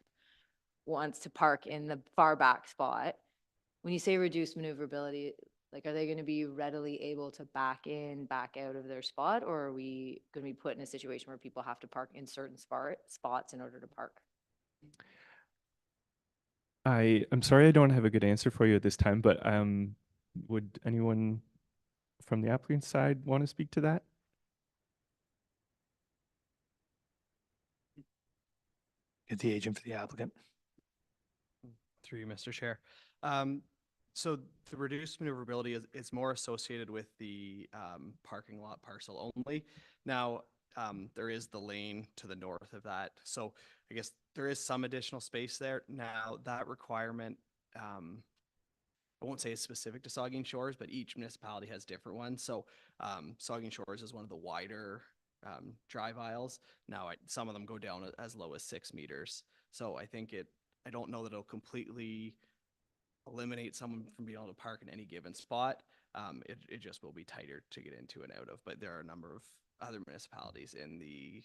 wants to park in the far back spot. When you say reduced maneuverability, Like, are they going to be readily able to back in, back out of their spot, or are we going to be put in a situation where people have to park in certain spots in order to park? I'm sorry I don't have a good answer for you at this time, but would anyone from the applicant side want to speak to that? Get the agent for the applicant. Through you, Mr. Chair. So the reduced maneuverability is more associated with the parking lot parcel only. Now, there is the lane to the north of that. So I guess there is some additional space there. Now, that requirement, I won't say it's specific to Saugeen Shores, but each municipality has different ones. So Saugeen Shores is one of the wider drive aisles. Now, some of them go down as low as 6 meters. So I think I don't know that it'll completely eliminate someone from being able to park in any given spot. It just will be tighter to get into and out of, but there are a number of other municipalities in the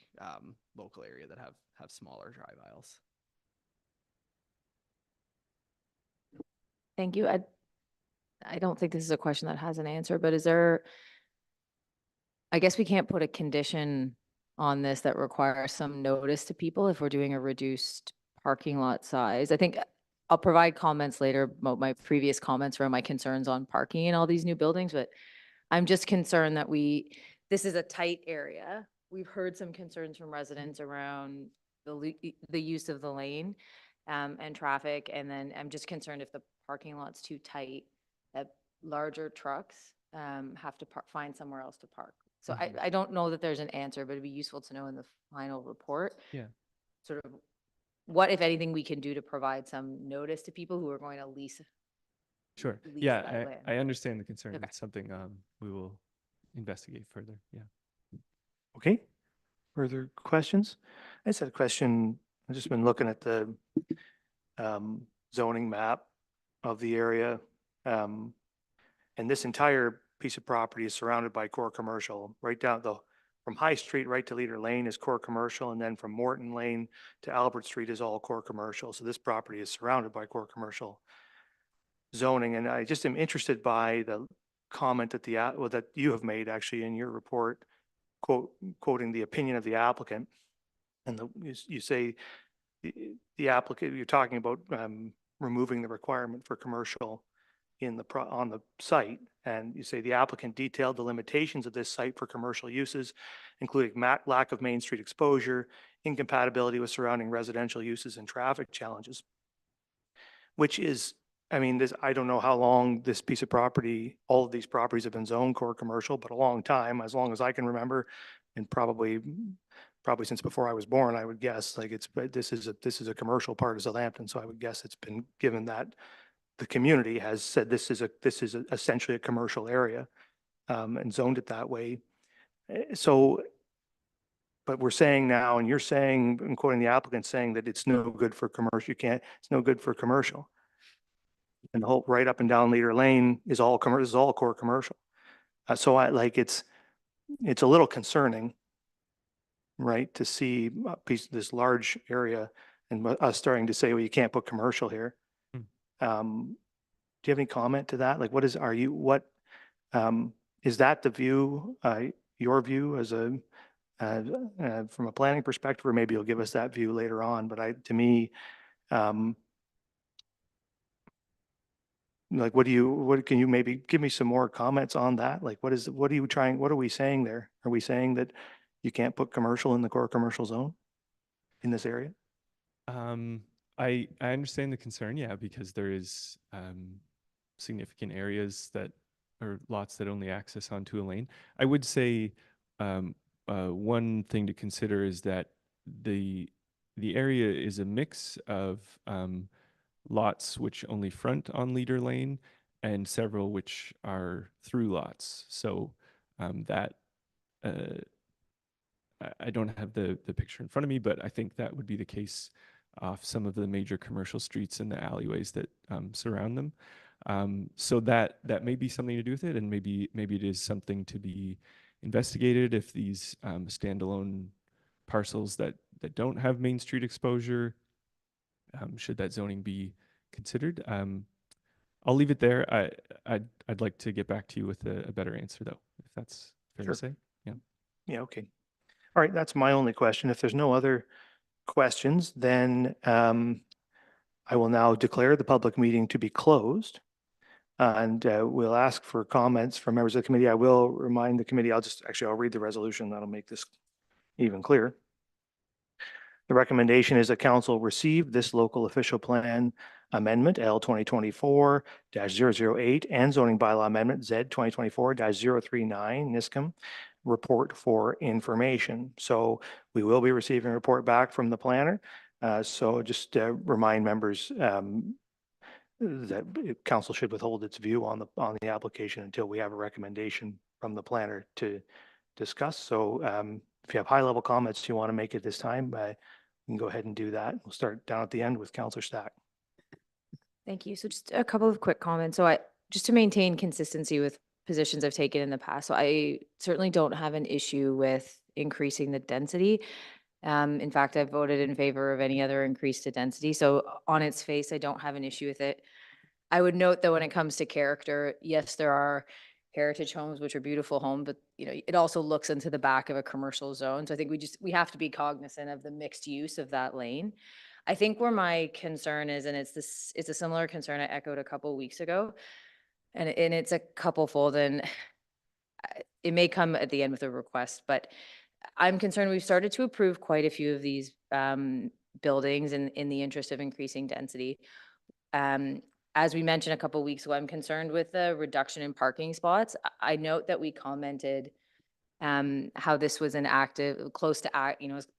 local area that have smaller drive aisles. Thank you. I don't think this is a question that has an answer, but is there, I guess we can't put a condition on this that requires some notice to people if we're doing a reduced parking lot size. I think I'll provide comments later about my previous comments around my concerns on parking in all these new buildings, but I'm just concerned that this is a tight area. We've heard some concerns from residents around the use of the lane and traffic. And then I'm just concerned if the parking lot's too tight, that larger trucks have to find somewhere else to park. So I don't know that there's an answer, but it'd be useful to know in the final report. Yeah. Sort of what, if anything, we can do to provide some notice to people who are going to lease. Sure. lease Yeah, that land. I understand the concern. Okay. It's something we will investigate further. Yeah. Okay. Further questions? I just had a question. I've just been looking at the zoning map of the area. And this entire piece of property is surrounded by core commercial, right down from High Street right to Leader Lane is core commercial. And then from Morton Lane to Albert Street is all core commercial. So this property is surrounded by core commercial zoning. And I just am interested by the comment that that you have made actually in your report, quoting the opinion of the applicant. And you say the applicant, you're talking about removing the requirement for commercial on the site. And you say the applicant detailed the limitations of this site for commercial uses, including lack of main street exposure, incompatibility with surrounding residential uses, and traffic challenges. Which is, I mean, I don't know how long this piece of property, all of these properties have been zoned core commercial, but a long time, as long as I can remember, and probably since before I was born, I would guess. Like this is a commercial part of Southampton, so I would guess it's been given that the community has said this is essentially a commercial area and zoned it that way. So, but we're saying now, and you're saying, and quoting the applicant, saying that it's no good for commercial. It's no good for commercial. And the whole right up and down Leader Lane is all core commercial. So it's a little concerning, right, to see a piece of this large area and us starting to say, well, you can't put commercial here. Do you have any comment to that? Like, is that the view, your view as from a planning perspective, or maybe you'll give us that view later on, but to me, like, can you maybe give me some more comments on that? Like, what are we saying there? Are we saying that you can't put commercial in the core commercial zone in this area? I understand the concern, yeah, because there is significant areas or lots that only access onto a lane. I would say one thing to consider is that the area is a mix of lots which only front on Leader Lane and several which are through lots. So that I don't have the picture in front of me, but I think that would be the case off some of the major commercial streets and the alleyways that surround them. So that may be something to do with it, and maybe it is something to be investigated if these standalone parcels that don't have main street exposure, should that zoning be considered. I'll leave it there. I'd like to get back to you with a better answer though, if that's fair Sure. to say. Yeah. Yeah, okay. All right, that's my only question. If there's no other questions, then I will now declare the public meeting to be closed. And we'll ask for comments from members of the committee. I will remind the committee, I'll read the resolution. That'll make this even clearer. The recommendation is that council receive this local official plan amendment L 2024-008 and zoning bylaw amendment Z 2024-039 NISCUM report for information. So we will be receiving a report back from the planner. So just remind members that council should withhold its view on the application until we have a recommendation from the planner to discuss. So if you have high level comments you want to make at this time, you can go ahead and do that. We'll start down at the end with Councillor Stack. Thank you. So just a couple of quick comments. Just to maintain consistency with positions I've taken in the past. So I certainly don't have an issue with increasing the density. In fact, I've voted in favor of any other increase to density. So on its face, I don't have an issue with it. I would note that when it comes to character, yes, there are heritage homes, which are beautiful homes, but it also looks into the back of a commercial zone. So I think we have to be cognizant of the mixed use of that lane. I think where my concern is, and it's a similar concern I echoed a couple of weeks ago, and it's a couple fold, and it may come at the end with a request, but I'm concerned we've started to approve quite a few of these buildings in the interest of increasing density. As we mentioned a couple of weeks ago, I'm concerned with the reduction in parking spots. I note that we commented how this was close to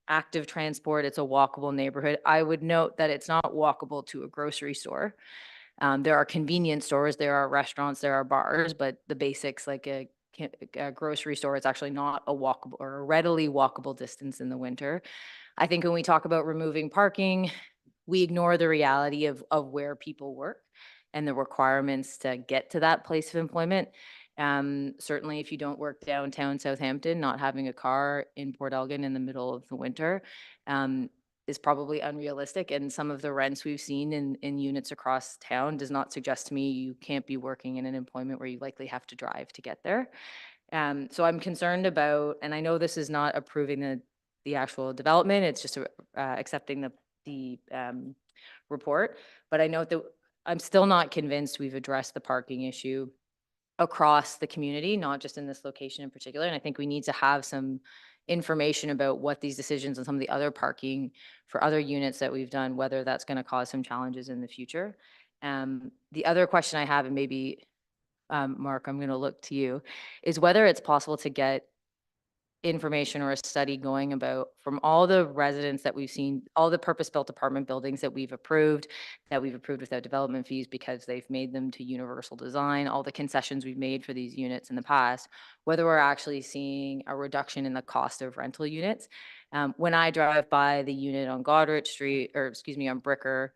active transport. It's a walkable neighborhood. I would note that it's not walkable to a grocery store. There are convenience stores, there are restaurants, there are bars, but the basics like a grocery store, it's actually not a walkable or a readily walkable distance in the winter. I think when we talk about removing parking, we ignore the reality of where people work and the requirements to get to that place of employment. Certainly if you don't work downtown Southampton, not having a car in Port Elgin in the middle of the winter is probably unrealistic. And some of the rents we've seen in units across town does not suggest to me you can't be working in an employment where you likely have to drive to get there. So I'm concerned about, and I know this is not approving the actual development, it's just accepting the report. But I note that I'm still not convinced we've addressed the parking issue across the community, not just in this location in particular. And I think we need to have some information about what these decisions and some of the other parking for other units that we've done, whether that's going to cause some challenges in the future. The other question I have, and maybe Mark, I'm going to look to you, is whether it's possible to get information or a study going about from all the residents that we've seen, all the purpose-built apartment buildings that we've approved without development fees because they've made them to universal design, all the concessions we've made for these units in the past, whether we're actually seeing a reduction in the cost of rental units. When I drive by the unit on Goderich Street, or excuse me, on Bricker,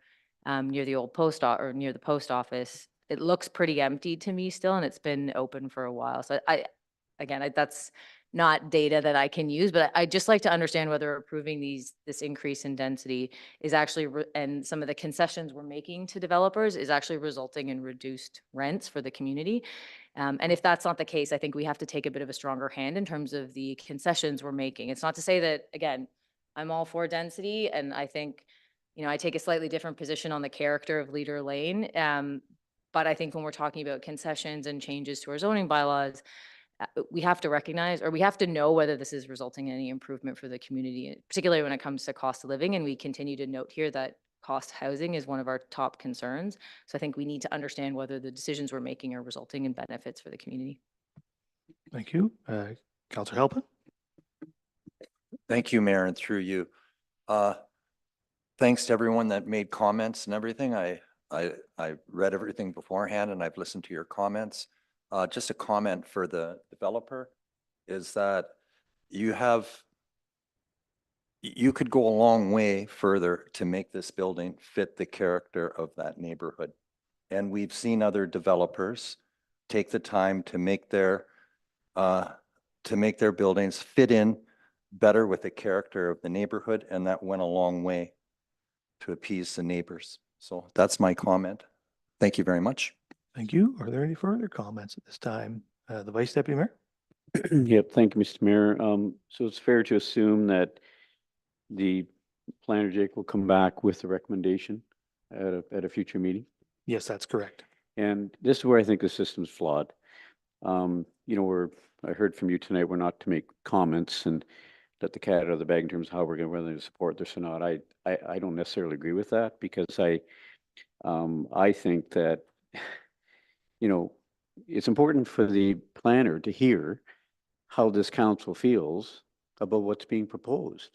near the old post near the post office, it looks pretty empty to me still, and it's been open for a while. So that's not data that I can use, but I'd just like to understand whether approving this increase in density is actually, and some of the concessions we're making to developers is actually resulting in reduced rents for the community. And if that's not the case, I think we have to take a bit of a stronger hand in terms of the concessions we're making. It's not to say that, again, I'm all for density, and I think, I take a slightly different position on the character of Leader Lane. But I think when we're talking about concessions and changes to our zoning bylaws, we have to recognize, or we have to know whether this is resulting in any improvement for the community, particularly when it comes to cost of living. And we continue to note here that cost housing is one of our top concerns. So I think we need to understand whether the decisions we're making are resulting in benefits for the community. Thank you. Councillor Halpin. Thank you, Mayor, and through you. Thanks to everyone that made comments and everything. I read everything beforehand and I've listened to your comments. Just a comment for the developer is that you could go a long way further to make this building fit the character of that neighborhood. And we've seen other developers take the time to make their buildings fit in better with the character of the neighborhood, and that went a long way to appease the neighbors. So that's my comment. Thank you very much. Thank you. Are there any further comments at this time? The Vice Deputy Mayor? Yep, thank you, Mr. Mayor. So it's fair to assume that the planner, Jake, will come back with a recommendation at a future meeting. Yes, that's correct. And this is where I think the system's flawed. I heard from you tonight, we're not to make comments and let the cat out of the bag in terms of how we're going to, whether to support this or not. I don't necessarily agree with that because I think that, it's important for the planner to hear how this council feels about what's being proposed.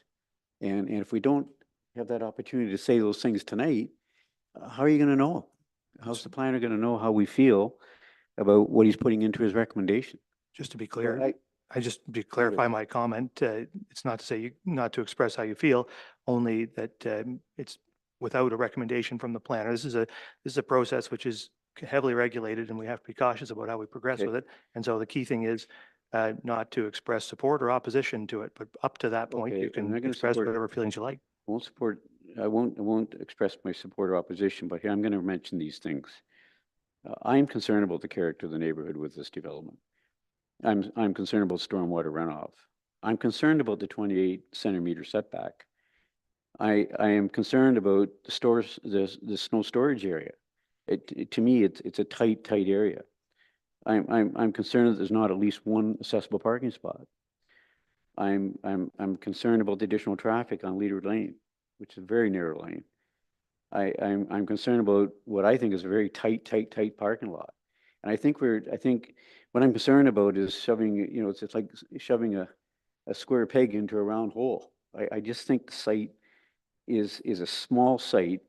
And if we don't have that opportunity to say those things tonight, how are you going to know? How's the planner going to know how we feel about what he's putting into his recommendation? Just to be clear, I just to clarify my comment, it's not to say not to express how you feel, only that it's without a recommendation from the planner. This is a process which is heavily regulated, and we have to be cautious about how we progress with it. And so the key thing is not to express support or opposition to it, but up to that point, you can express whatever feelings you like. I won't express my support or opposition, but here I'm going to mention these things. I'm concerned about the character of the neighborhood with this development. I'm concerned about stormwater runoff. I'm concerned about the 28 centimeter setback. I am concerned about the snow storage area. To me, it's a tight area. I'm concerned that there's not at least one accessible parking spot. I'm concerned about the additional traffic on Leader Lane, which is a very narrow lane. I'm concerned about what I think is a very tight parking lot. And I think what I'm concerned about is shoving, it's like shoving a square peg into a round hole. I just think the site is a small site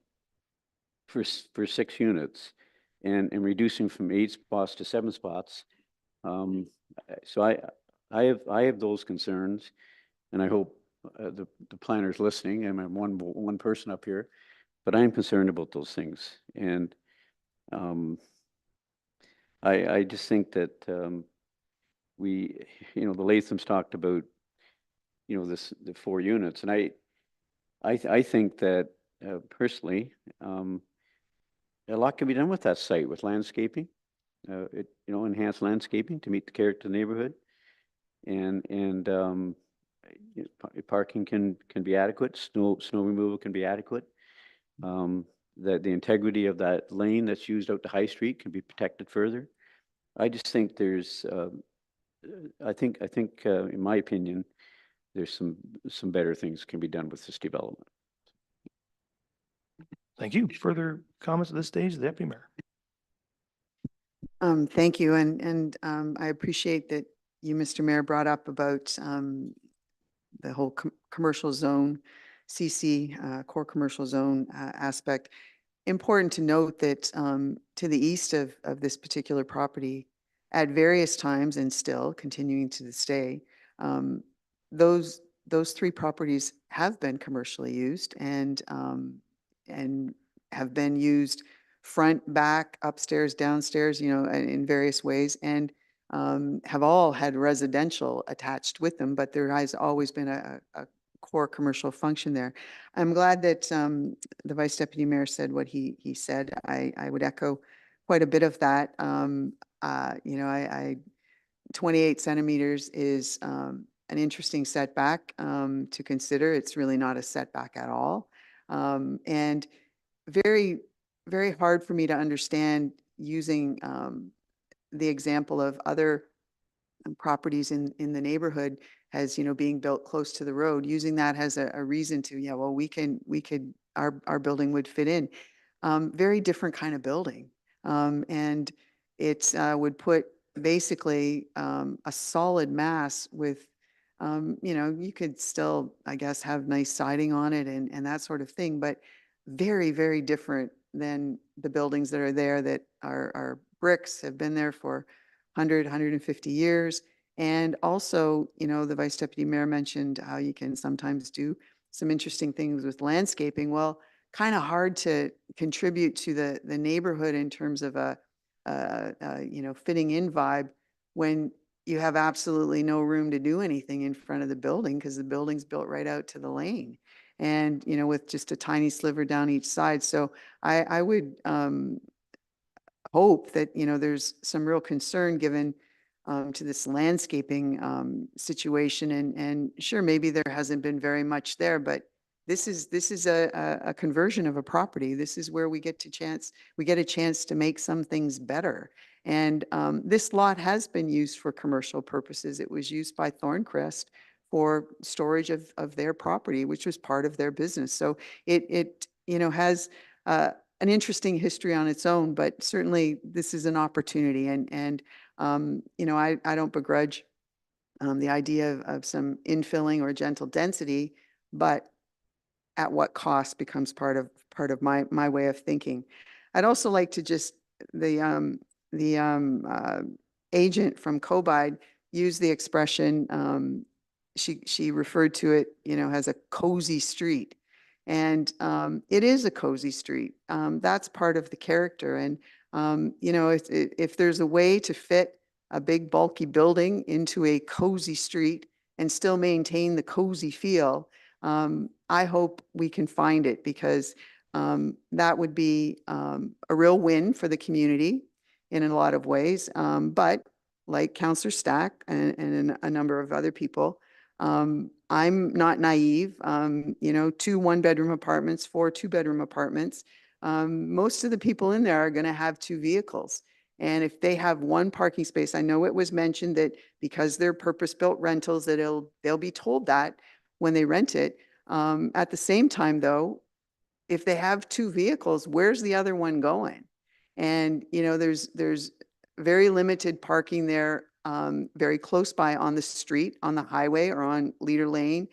for 6 units and reducing from 8 spots to 7 spots. So I have those concerns, and I hope the planner's listening. I'm one person up here, but I am concerned about those things. And I just think that the Latham's talked about, the 4 units, and I think that personally, a lot can be done with that site with landscaping, enhanced landscaping to meet the character of the neighborhood, and parking can be adequate, snow removal can be adequate. That the integrity of that lane that's used out to High Street can be protected further. I just think there's, I think in my opinion, there's some better things can be done with this development. Thank you. Further comments at this stage, the Deputy Mayor? Thank you. And I appreciate that you, Mr. Mayor, brought up about the whole commercial zone, CC, core commercial zone aspect. Important to note that to the east of this particular property, at various times and still continuing to this day, those 3 properties have been commercially used and have been used front, back, upstairs, downstairs, in various ways, and have all had residential attached with them, but there has always been a core commercial function there. I'm glad that the Vice Deputy Mayor said what he said. I would echo quite a bit of that. 28 centimeters is an interesting setback to consider. It's really not a setback at all. And very, very hard for me to understand using the example of other properties in the neighborhood as, being built close to the road, using that as a reason to, well, we could, our building would fit in. Very different kind of building. And it would put basically a solid mass with, you could still, I guess, have nice siding on it and that sort of thing, but very, very different than the buildings that are there that are bricks, have been there for 100, 150 years. And also, the Vice Deputy Mayor mentioned how you can sometimes do some interesting things with landscaping. Well, kind of hard to contribute to the neighborhood in terms of a fitting in vibe when you have absolutely no room to do anything in front of the building because the building's built right out to the lane. And, with just a tiny sliver down each side. So I would hope that, there's some real concern given to this landscaping situation. And sure, maybe there hasn't been very much there, but this is a conversion of a property. This is where we get a chance to make some things better. And this lot has been used for commercial purposes. It was used by Thorncrest for storage of their property, which was part of their business. So it has an interesting history on its own, but certainly this is an opportunity. And I don't begrudge the idea of some infilling or gentle density, but at what cost becomes part of my way of thinking. I'd also like to just the agent from Cobide used the expression, she referred to it, as a cozy street. And it is a cozy street. That's part of the character. And if there's a way to fit a big bulky building into a cozy street and still maintain the cozy feel, I hope we can find it, because that would be a real win for the community in a lot of ways. But like Councillor Stack and a number of other people, I'm not naive. 2 one-bedroom apartments, 4 two-bedroom apartments. Most of the people in there are going to have 2 vehicles. And if they have 1 parking space, I know it was mentioned that because they're purpose-built rentals, that they'll be told that when they rent it. At the same time, though, if they have 2 vehicles, where's the other one going? And, there's very limited parking there, very close by on the street, on the highway, or on Leader Lane.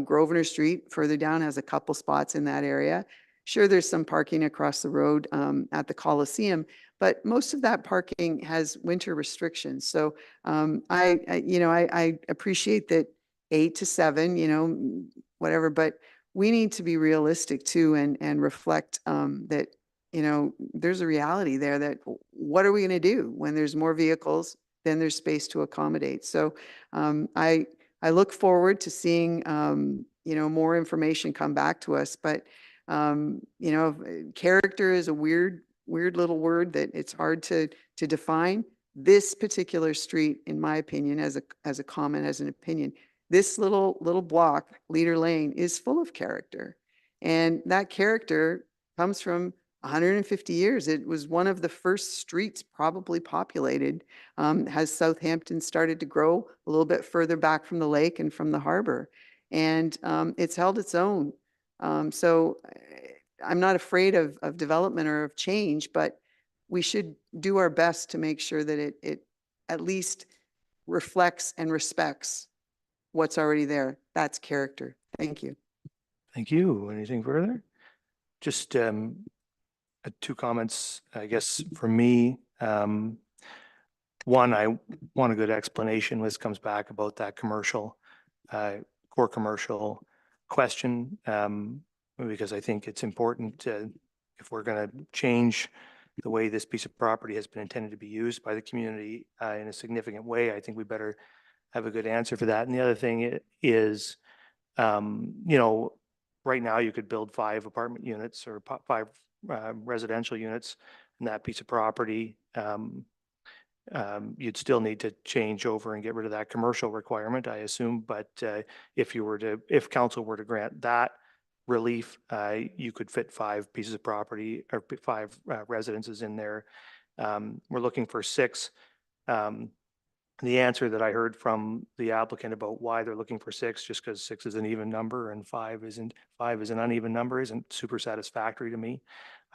Grosvenor Street further down has a couple spots in that area. Sure, there's some parking across the road at the Coliseum, but most of that parking has winter restrictions. So I appreciate that 8 to 7, whatever, but we need to be realistic too, and reflect that, there's a reality there that what are we going to do when there's more vehicles than there's space to accommodate? So I look forward to seeing, more information come back to us, but character is a weird little word that it's hard to define. This particular street, in my opinion, as a comment, as an opinion, this little block, Leader Lane, is full of character. And that character comes from 150 years. It was one of the first streets probably populated, as Southampton started to grow a little bit further back from the lake and from the harbor. And it's held its own. So I'm not afraid of development or of change, but we should do our best to make sure that it at least reflects and respects what's already there. That's character. Thank you. Thank you. Anything further? Just 2 comments, I guess, from me. One, I want a good explanation. This comes back about that commercial, core commercial question, because I think it's important if we're going to change the way this piece of property has been intended to be used by the community in a significant way, I think we better have a good answer for that. And the other thing is, right now you could build 5 apartment units or 5 residential units in that piece of property. You'd still need to change over and get rid of that commercial requirement, I assume. But if council were to grant that relief, you could fit 5 pieces of property or 5 residences in there. We're looking for 6. The answer that I heard from the applicant about why they're looking for 6, just because 6 is an even number and 5 is an uneven number, isn't super satisfactory to me.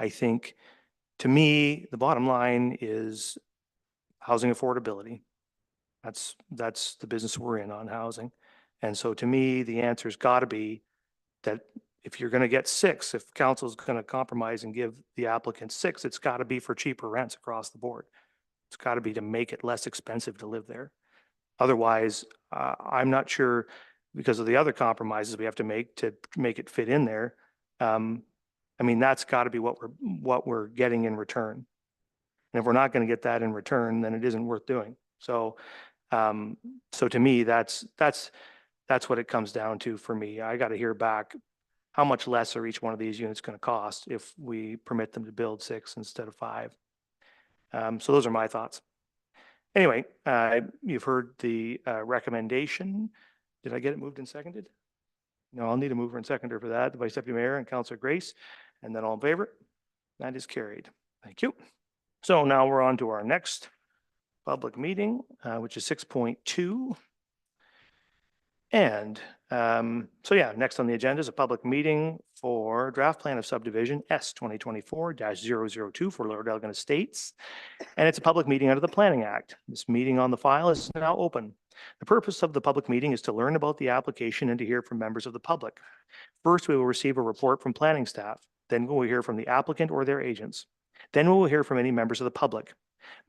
I think, to me, the bottom line is housing affordability. That's the business we're in on housing. And so to me, the answer's got to be that if you're going to get 6, if council's going to compromise and give the applicant 6, it's got to be for cheaper rents across the board. It's got to be to make it less expensive to live there. Otherwise, I'm not sure, because of the other compromises we have to make it fit in there. That's got to be what we're getting in return. And if we're not going to get that in return, then it isn't worth doing. So, to me, that's what it comes down to for me. I got to hear back how much less are each one of these units going to cost if we permit them to build 6 instead of 5. So those are my thoughts. Anyway, you've heard the recommendation. Did I get it moved and seconded? No, I'll need a mover and seconder for that. The Vice Deputy Mayor and Councillor Grace, and then all in favor? That is carried. Thank you. So now we're on to our next public meeting, which is 6.2. And so yeah, next on the agenda is a public meeting for draft plan of subdivision S 2024-002 for Lord Elgin Estates. And it's a public meeting under the Planning Act. This meeting on the file is now open. The purpose of the public meeting is to learn about the application and to hear from members of the public. First, we will receive a report from planning staff. Then we will hear from the applicant or their agents. Then we will hear from any members of the public.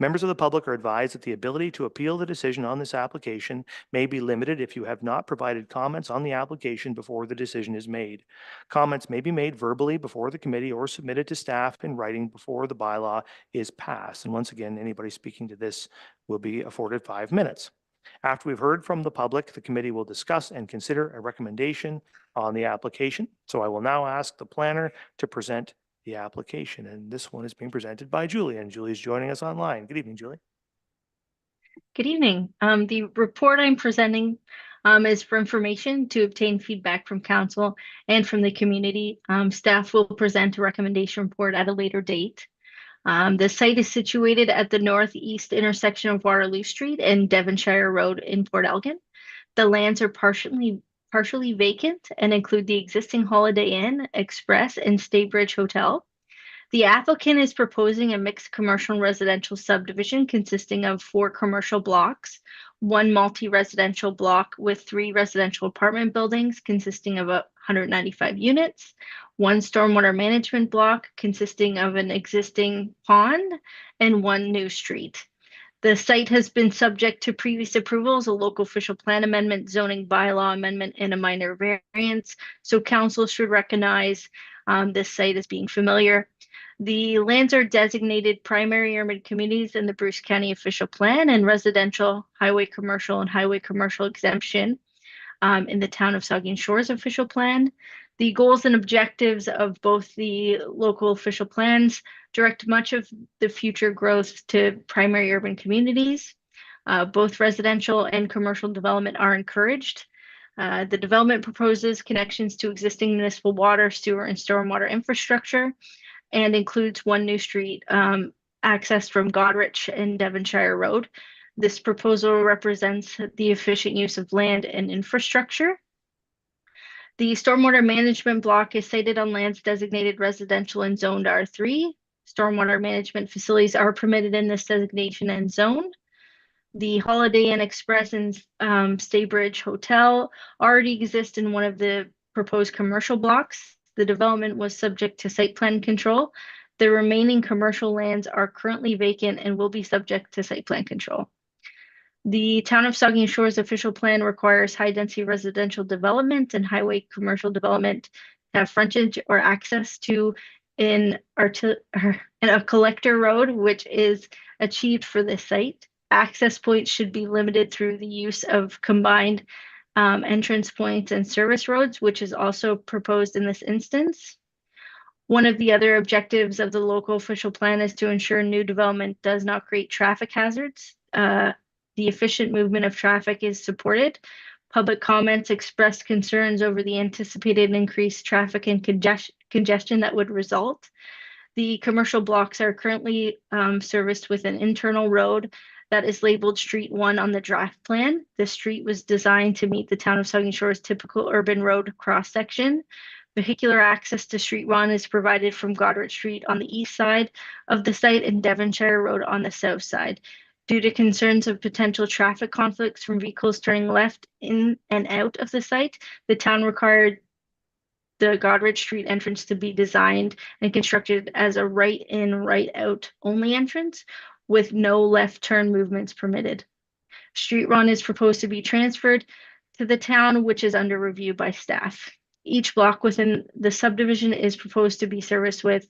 Members of the public are advised that the ability to appeal the decision on this application may be limited if you have not provided comments on the application before the decision is made. Comments may be made verbally before the committee or submitted to staff in writing before the bylaw is passed. And once again, anybody speaking to this will be afforded 5 minutes. After we've heard from the public, the committee will discuss and consider a recommendation on the application. So I will now ask the planner to present the application, and this one is being presented by Julie, and Julie is joining us online. Good evening, Julie. Good evening. The report I'm presenting is for information to obtain feedback from council and from the community. Staff will present a recommendation report at a later date. The site is situated at the northeast intersection of Waterloo Street and Devonshire Road in Port Elgin. The lands are partially vacant and include the existing Holiday Inn, Express, and Staybridge Hotel. The applicant is proposing a mixed commercial and residential subdivision consisting of 4 commercial blocks, 1 multi-residential block with 3 residential apartment buildings consisting of 195 units, 1 stormwater management block consisting of an existing pond, and 1 new street. The site has been subject to previous approvals, a local official plan amendment, zoning bylaw amendment, and a minor variance. So council should recognize this site as being familiar. The lands are designated primary urban communities in the Bruce County official plan and residential, highway commercial, and highway commercial exemption in the town of Saugeen Shores official plan. The goals and objectives of both the local official plans direct much of the future growth to primary urban communities. Both residential and commercial development are encouraged. The development proposes connections to existing municipal water, sewer, and stormwater infrastructure and includes 1 new street accessed from Godrich and Devonshire Road. This proposal represents the efficient use of land and infrastructure. The stormwater management block is sited on lands designated residential and zoned R3. Stormwater management facilities are permitted in this designation and zone. The Holiday Inn Express and Staybridge Hotel already exist in one of the proposed commercial blocks. The development was subject to site plan control. The remaining commercial lands are currently vacant and will be subject to site plan control. The Town of Saugeen Shores official plan requires high-density residential development and highway commercial development to have frontage or access to a collector road, which is achieved for this site. Access points should be limited through the use of combined entrance points and service roads, which is also proposed in this instance. One of the other objectives of the local official plan is to ensure new development does not create traffic hazards. The efficient movement of traffic is supported. Public comments expressed concerns over the anticipated increased traffic and congestion that would result. The commercial blocks are currently serviced with an internal road that is labeled Street 1 on the draft plan. The street was designed to meet the Town of Saugeen Shores typical urban road cross-section. Vehicular access to Street 1 is provided from Godrich Street on the east side of the site and Devonshire Road on the south side. Due to concerns of potential traffic conflicts from vehicles turning left in and out of the site, the town required the Godrich Street entrance to be designed and constructed as a right-in, right-out only entrance with no left turn movements permitted. Street 1 is proposed to be transferred to the town, which is under review by staff. Each block within the subdivision is proposed to be serviced with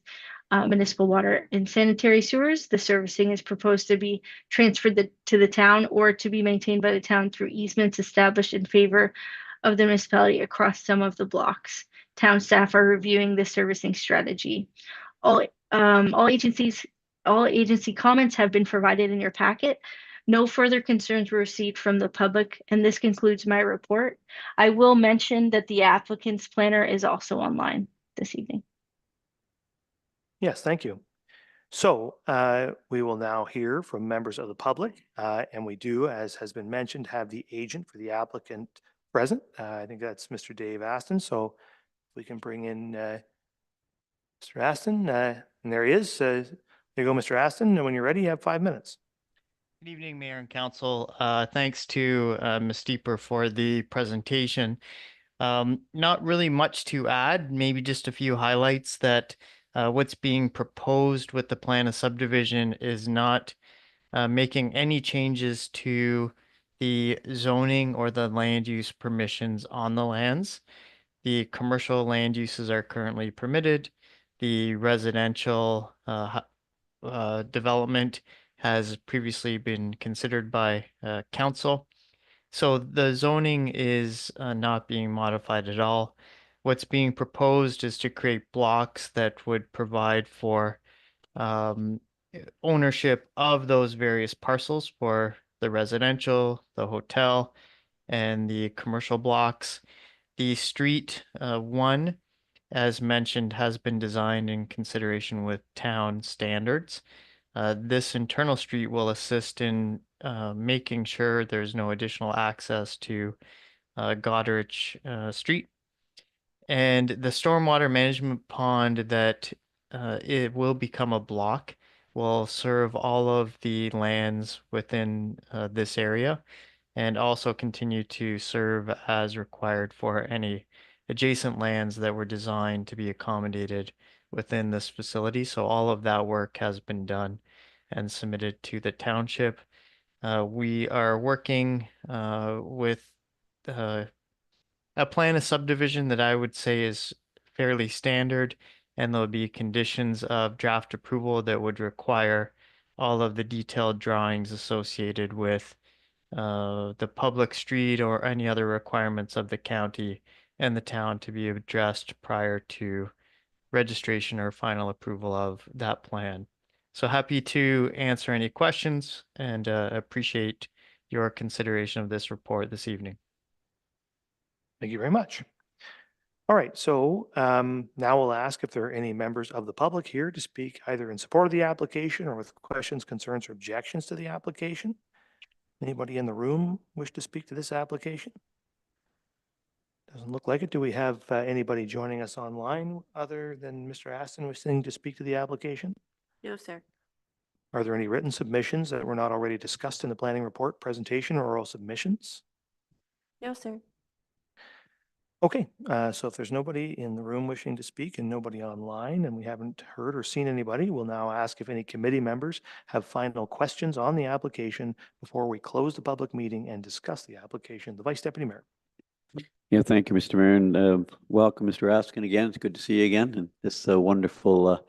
municipal water and sanitary sewers. The servicing is proposed to be transferred to the town or to be maintained by the town through easements established in favor of the municipality across some of the blocks. Town staff are reviewing the servicing strategy. All agencies All agency comments have been provided in your packet. No further concerns were received from the public, and this concludes my report. I will mention that the applicant's planner is also online this evening. Yes, thank you. So we will now hear from members of the public, and we do, as has been mentioned, have the agent for the applicant present. I think that's Mr. Dave Aston. So if we can bring in Mr. Aston, and there he is. There you go, Mr. Aston. And when you're ready, you have 5 minutes. Good evening, Mayor and Council. Thanks to Ms. Steeper for the presentation. Not really much to add, maybe just a few highlights that what's being proposed with the plan of subdivision is not making any changes to the zoning or the land use permissions on the lands. The commercial land uses are currently permitted. The residential development has previously been considered by council. So the zoning is not being modified at all. What's being proposed is to create blocks that would provide for ownership of those various parcels for the residential, the hotel, and the commercial blocks. The street one, as mentioned, has been designed in consideration with town standards. This internal street will assist in making sure there's no additional access to Goderich Street. And the stormwater management pond that it will become a block will serve all of the lands within this area and also continue to serve as required for any adjacent lands that were designed to be accommodated within this facility. So all of that work has been done and submitted to the township. We are working with a plan of subdivision that I would say is fairly standard, and there'll be conditions of draft approval that would require all of the detailed drawings associated with the public street or any other requirements of the county and the town to be addressed prior to registration or final approval of that plan. So happy to answer any questions and appreciate your consideration of this report this evening. Thank you very much. All right, so now we'll ask if there are any members of the public here to speak either in support of the application or with questions, concerns, or objections to the application. Anybody in the room wish to speak to this application? Doesn't look like it. Do we have anybody joining us online other than Mr. Aston wishing to speak to the application? No, sir. Are there any written submissions that were not already discussed in the planning report, presentation, or oral submissions? No, sir. Okay, so if there's nobody in the room wishing to speak and nobody online, and we haven't heard or seen anybody, we'll now ask if any committee members have final questions on the application before we close the public meeting and discuss the application. The Vice Deputy Mayor. Yeah, thank you, Mr. Mayor, and welcome, Mr. Askin, again. It's good to see you again, and this wonderful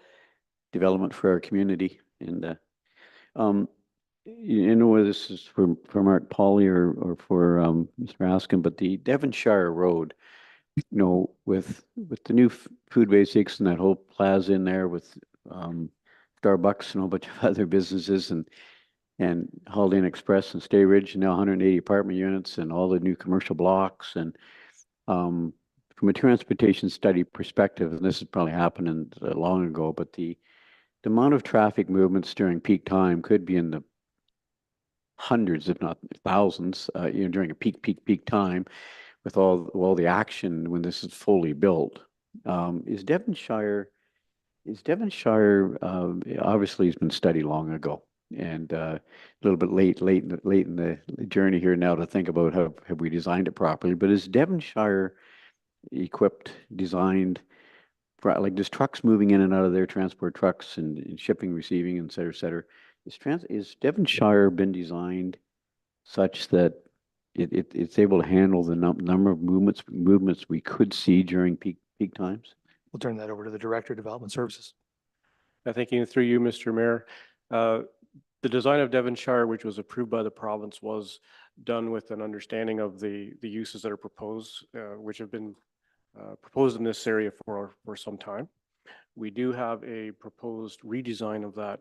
development for our community. And you know, whether this is for Mark Polly or for Mr. Askin, but the Devonshire Road, you know, with the new food basics and that whole plaza in there with Starbucks and a whole bunch of other businesses and Holiday Inn Express and Stay Ridge, and now 180 apartment units and all the new commercial blocks. And from a transportation study perspective, and this has probably happened long ago, but the amount of traffic movements during peak time could be in the hundreds, if not thousands, you know, during a peak time, with all the action when this is fully built. Is Devonshire obviously has been studied long ago, and a little bit late in the journey here now to think about how have we designed it properly. But is Devonshire equipped, designed for, like, there's trucks moving in and out of there, transport trucks and shipping, receiving, et cetera, et cetera. Is Devonshire been designed such that it's able to handle the number of movements we could see during peak times? We'll turn that over to the Director of Development Services. Thank you. Through you, Mr. Mayor. The design of Devonshire, which was approved by the province, was done with an understanding of the uses that are proposed, which have been proposed in this area for some time. We do have a proposed redesign of that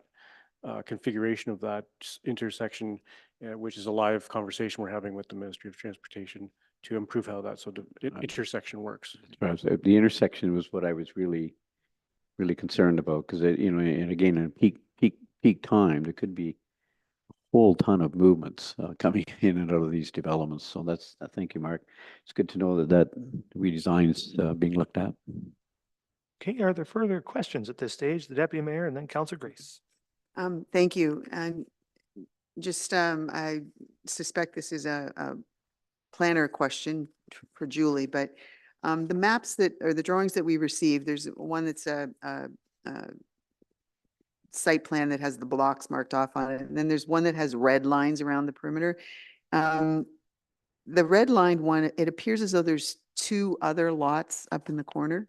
configuration of that intersection, which is a live conversation we're having with the Ministry of Transportation to improve how that intersection works. The intersection was what I was really concerned about, because and again, in peak time, there could be a whole ton of movements coming in and out of these developments. So that's, thank you, Mark. It's good to know that redesign is being looked at. Okay, are there further questions at this stage? The Deputy Mayor and then Councillor Grace. Thank you. And just, I suspect this is a planner question for Julie, but the maps or the drawings that we received, there's one that's a site plan that has the blocks marked off on it. And then there's one that has red lines around the perimeter. The red lined one, it appears as though there's two other lots up in the corner.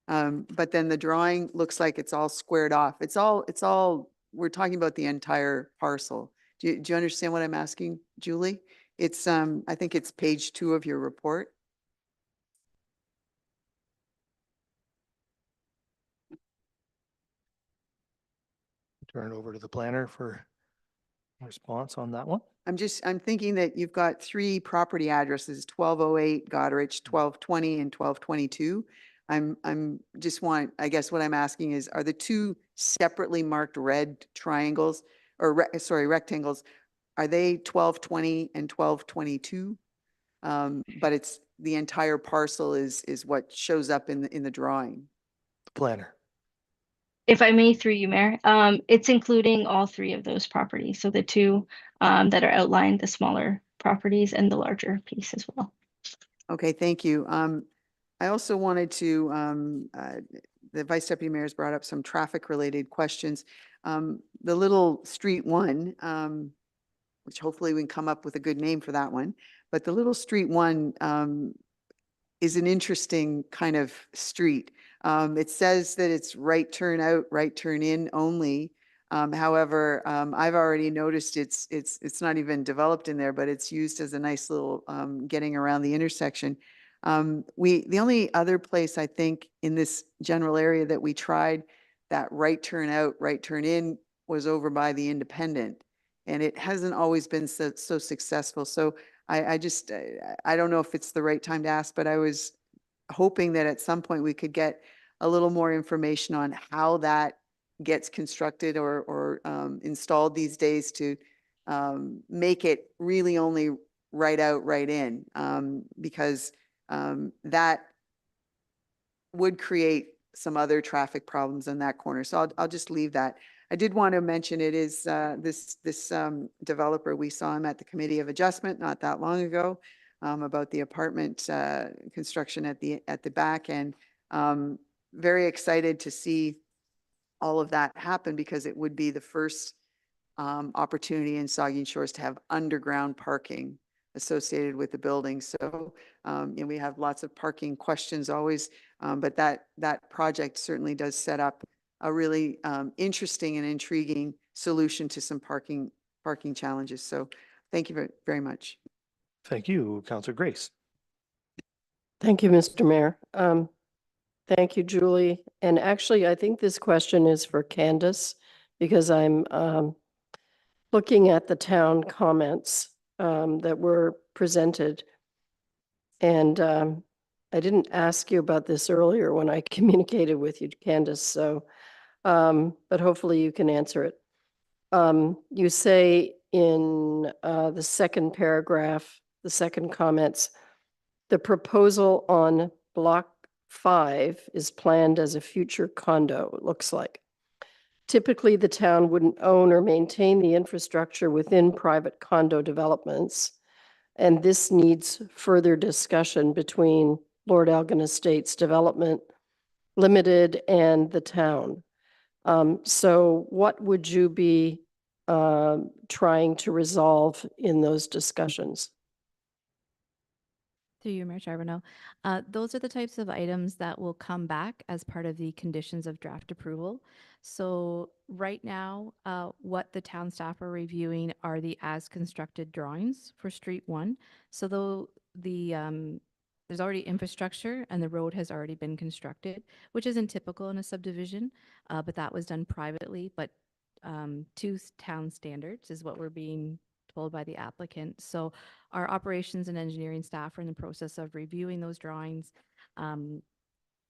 But then the drawing looks like it's all squared off. It's all, we're talking about the entire parcel. Do you understand what I'm asking, Julie? It's, I think it's page 2 of your report. Turn it over to the planner for a response on that one. I'm thinking that you've got 3 property addresses, 1208 Goderich, 1220 and 1222. I guess what I'm asking is, are the 2 separately marked red triangles or rectangles, are they 1220 and 1222? But it's the entire parcel is what shows up in the drawing. The planner. If I may, through you, Mayor, it's including all 3 of those properties. So the 2 that are outlined, the smaller properties and the larger piece as well. Okay, thank you. I also wanted to, the Vice Deputy Mayor's brought up some traffic related questions. The little Street 1, which hopefully we can come up with a good name for that one, but the little Street 1 is an interesting kind of street. It says that it's right turn out, right turn in only. However, I've already noticed it's not even developed in there, but it's used as a nice little getting around the intersection. The only other place I think in this general area that we tried that right turn out, right turn in was over by the Independent, and it hasn't always been so successful. So I don't know if it's the right time to ask, but I was hoping that at some point we could get a little more information on how that gets constructed or installed these days to make it really only right out, right in, because that would create some other traffic problems in that corner. So I'll just leave that. I did want to mention it is this developer, we saw him at the Committee of Adjustment not that long ago about the apartment construction at the back, and very excited to see all of that happen because it would be the first opportunity in Saugeen Shores to have underground parking associated with the building. So and we have lots of parking questions always, but that project certainly does set up a really interesting and intriguing solution to some parking challenges. So thank you very much. Thank you, Councillor Grace. Thank you, Mr. Mayor. Thank you, Julie. And actually, I think this question is for Candace because I'm looking at the town comments that were presented. And I didn't ask you about this earlier when I communicated with you, Candace, so, but hopefully you can answer it. You say in the second paragraph, the second comments, the proposal on block 5 is planned as a future condo, it looks like. Typically, the town wouldn't own or maintain the infrastructure within private condo developments. And this needs further discussion between Lord Elgin Estates Development Limited and the town. So what would you be trying to resolve in those discussions? Through you, Mayor Charbonneau. Those are the types of items that will come back as part of the conditions of draft approval. So right now, what the town staff are reviewing are the as constructed drawings for Street 1. So though there's already infrastructure and the road has already been constructed, which isn't typical in a subdivision, but that was done privately. But to town standards is what we're being told by the applicant. So our operations and engineering staff are in the process of reviewing those drawings. And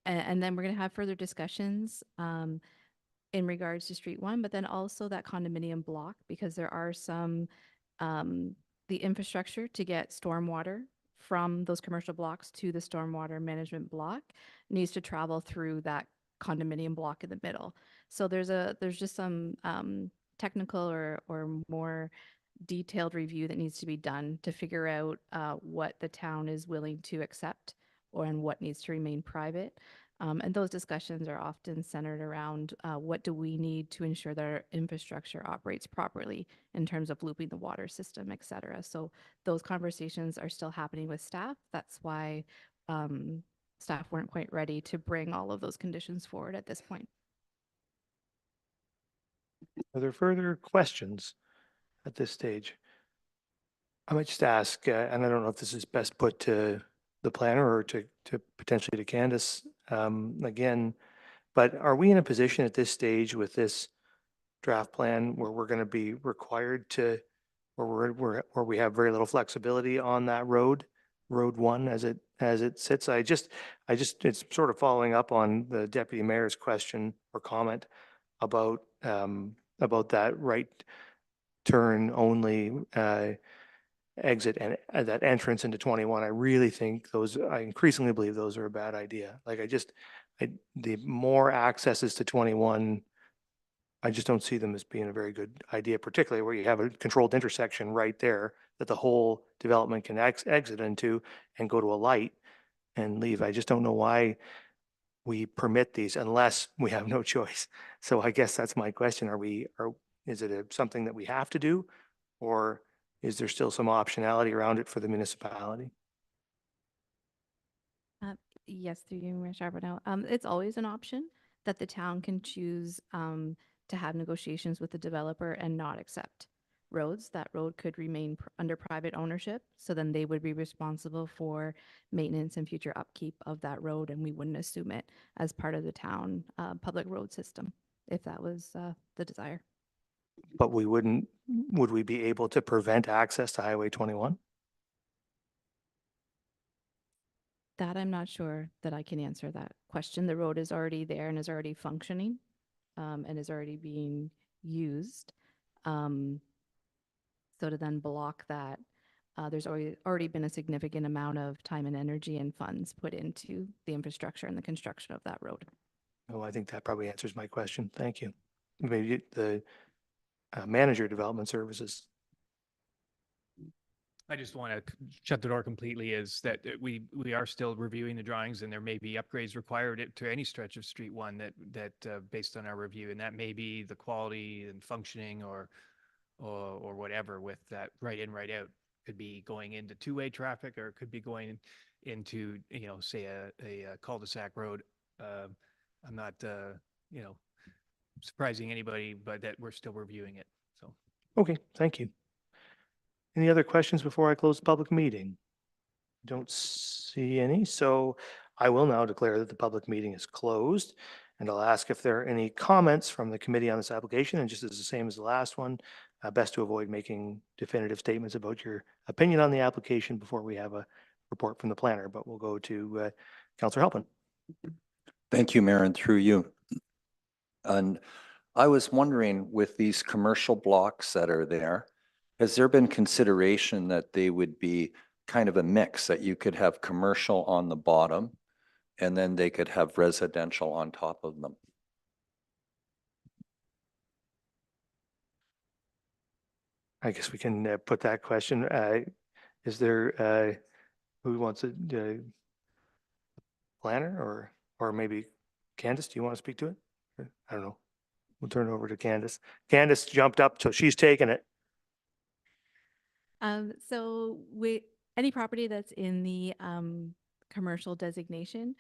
then we're going to have further discussions in regards to Street 1, but then also that condominium block, because there are some, the infrastructure to get stormwater from those commercial blocks to the stormwater management block needs to travel through that condominium block in the middle. So there's just some technical or more detailed review that needs to be done to figure out what the town is willing to accept and what needs to remain private. And those discussions are often centered around what do we need to ensure that our infrastructure operates properly in terms of looping the water system, et cetera. So those conversations are still happening with staff. That's why staff weren't quite ready to bring all of those conditions forward at this point. Are there further questions at this stage? I might just ask, and I don't know if this is best put to the planner or to potentially to Candace again, but are we in a position at this stage with this draft plan where we're going to be required to, where we have very little flexibility on that road 1 as it sits? I just, it's sort of following up on the deputy mayor's question or comment about that right turn only exit and that entrance into 21. I really think I increasingly believe those are a bad idea. Like the more accesses to 21, I just don't see them as being a very good idea, particularly where you have a controlled intersection right there that the whole development can exit into and go to a light and leave. I just don't know why we permit these unless we have no choice. So I guess that's my question. Is it something that we have to do, or is there still some optionality around it for the municipality? Yes, through you, Mayor Charbonneau. It's always an option that the town can choose to have negotiations with the developer and not accept roads. That road could remain under private ownership. So then they would be responsible for maintenance and future upkeep of that road, and we wouldn't assume it as part of the town public road system if that was the desire. But would we be able to prevent access to Highway 21? That I'm not sure that I can answer that question. The road is already there and is already functioning and is already being used. So to then block that, there's already been a significant amount of time and energy and funds put into the infrastructure and the construction of that road. Oh, I think that probably answers my question. Thank you. Maybe the manager development services. I just want to shut the door completely is that we are still reviewing the drawings and there may be upgrades required to any stretch of Street 1 that based on our review, and that may be the quality and functioning or whatever with that right in, right out. Could be going into two-way traffic, or it could be going into, say a cul-de-sac road. I'm not, surprising anybody, but that we're still reviewing it. So. Okay, thank you. Any other questions before I close the public meeting? Don't see any, so I will now declare that the public meeting is closed. And I'll ask if there are any comments from the committee on this application, and just as the same as the last one, best to avoid making definitive statements about your opinion on the application before we have a report from the planner, but we'll go to Councillor Halpin. Thank you, Mayor, and through you. And I was wondering, with these commercial blocks that are there, has there been consideration that they would be kind of a mix, that you could have commercial on the bottom and then they could have residential on top of them? I guess we can put that question. Is there, who wants a planner or maybe Candace, do you want to speak to it? I don't know. We'll turn it over to Candace. Candace jumped up, so she's taking it. So any property that's in the commercial designation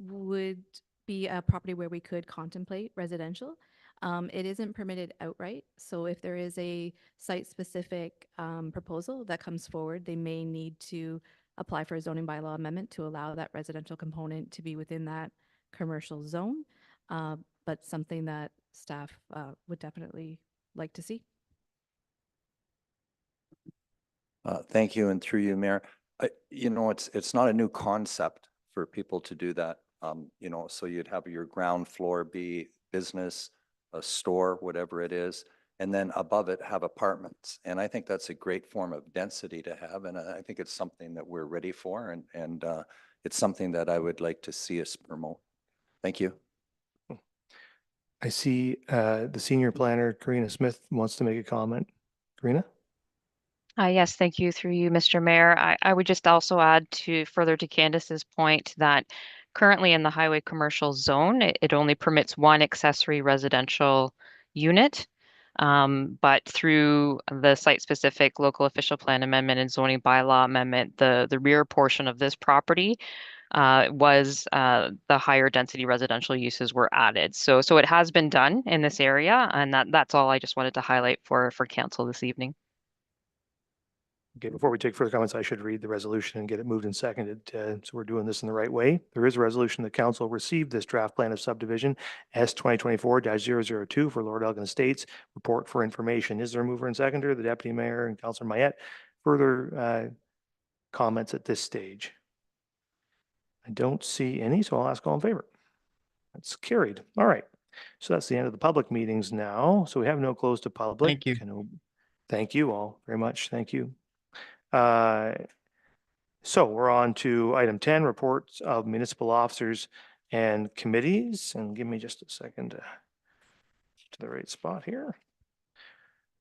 would be a property where we could contemplate residential. It isn't permitted outright. So if there is a site-specific proposal that comes forward, they may need to apply for a zoning bylaw amendment to allow that residential component to be within that commercial zone. But something that staff would definitely like to see. Thank you, and through you, Mayor. It's not a new concept for people to do that. So you'd have your ground floor be business, a store, whatever it is, and then above it have apartments. And I think that's a great form of density to have, and I think it's something that we're ready for, and it's something that I would like to see us promote. Thank you. I see the senior planner, Karina Smith, wants to make a comment. Karina? Yes, thank you. Through you, Mr. Mayor. I would just also add to further to Candace's point that currently in the highway commercial zone, it only permits one accessory residential unit. But through the site-specific local official plan amendment and zoning bylaw amendment, the rear portion of this property was the higher density residential uses were added. So it has been done in this area, and that's all I just wanted to highlight for council this evening. Okay, before we take further comments, I should read the resolution and get it moved and seconded. So we're doing this in the right way. There is a resolution that council received this draft plan of subdivision S 2024-002 for Lord Elgin Estates report for information. Is there a mover and seconder? The deputy mayor and Councillor Mayette. Further comments at this stage? I don't see any, so I'll ask all in favor. That's carried. All right. So that's the end of the public meetings now. So we have no close to public. Thank you. Thank you all very much. Thank you. So we're on to item 10, reports of municipal officers and committees. And give me just a second to the right spot here.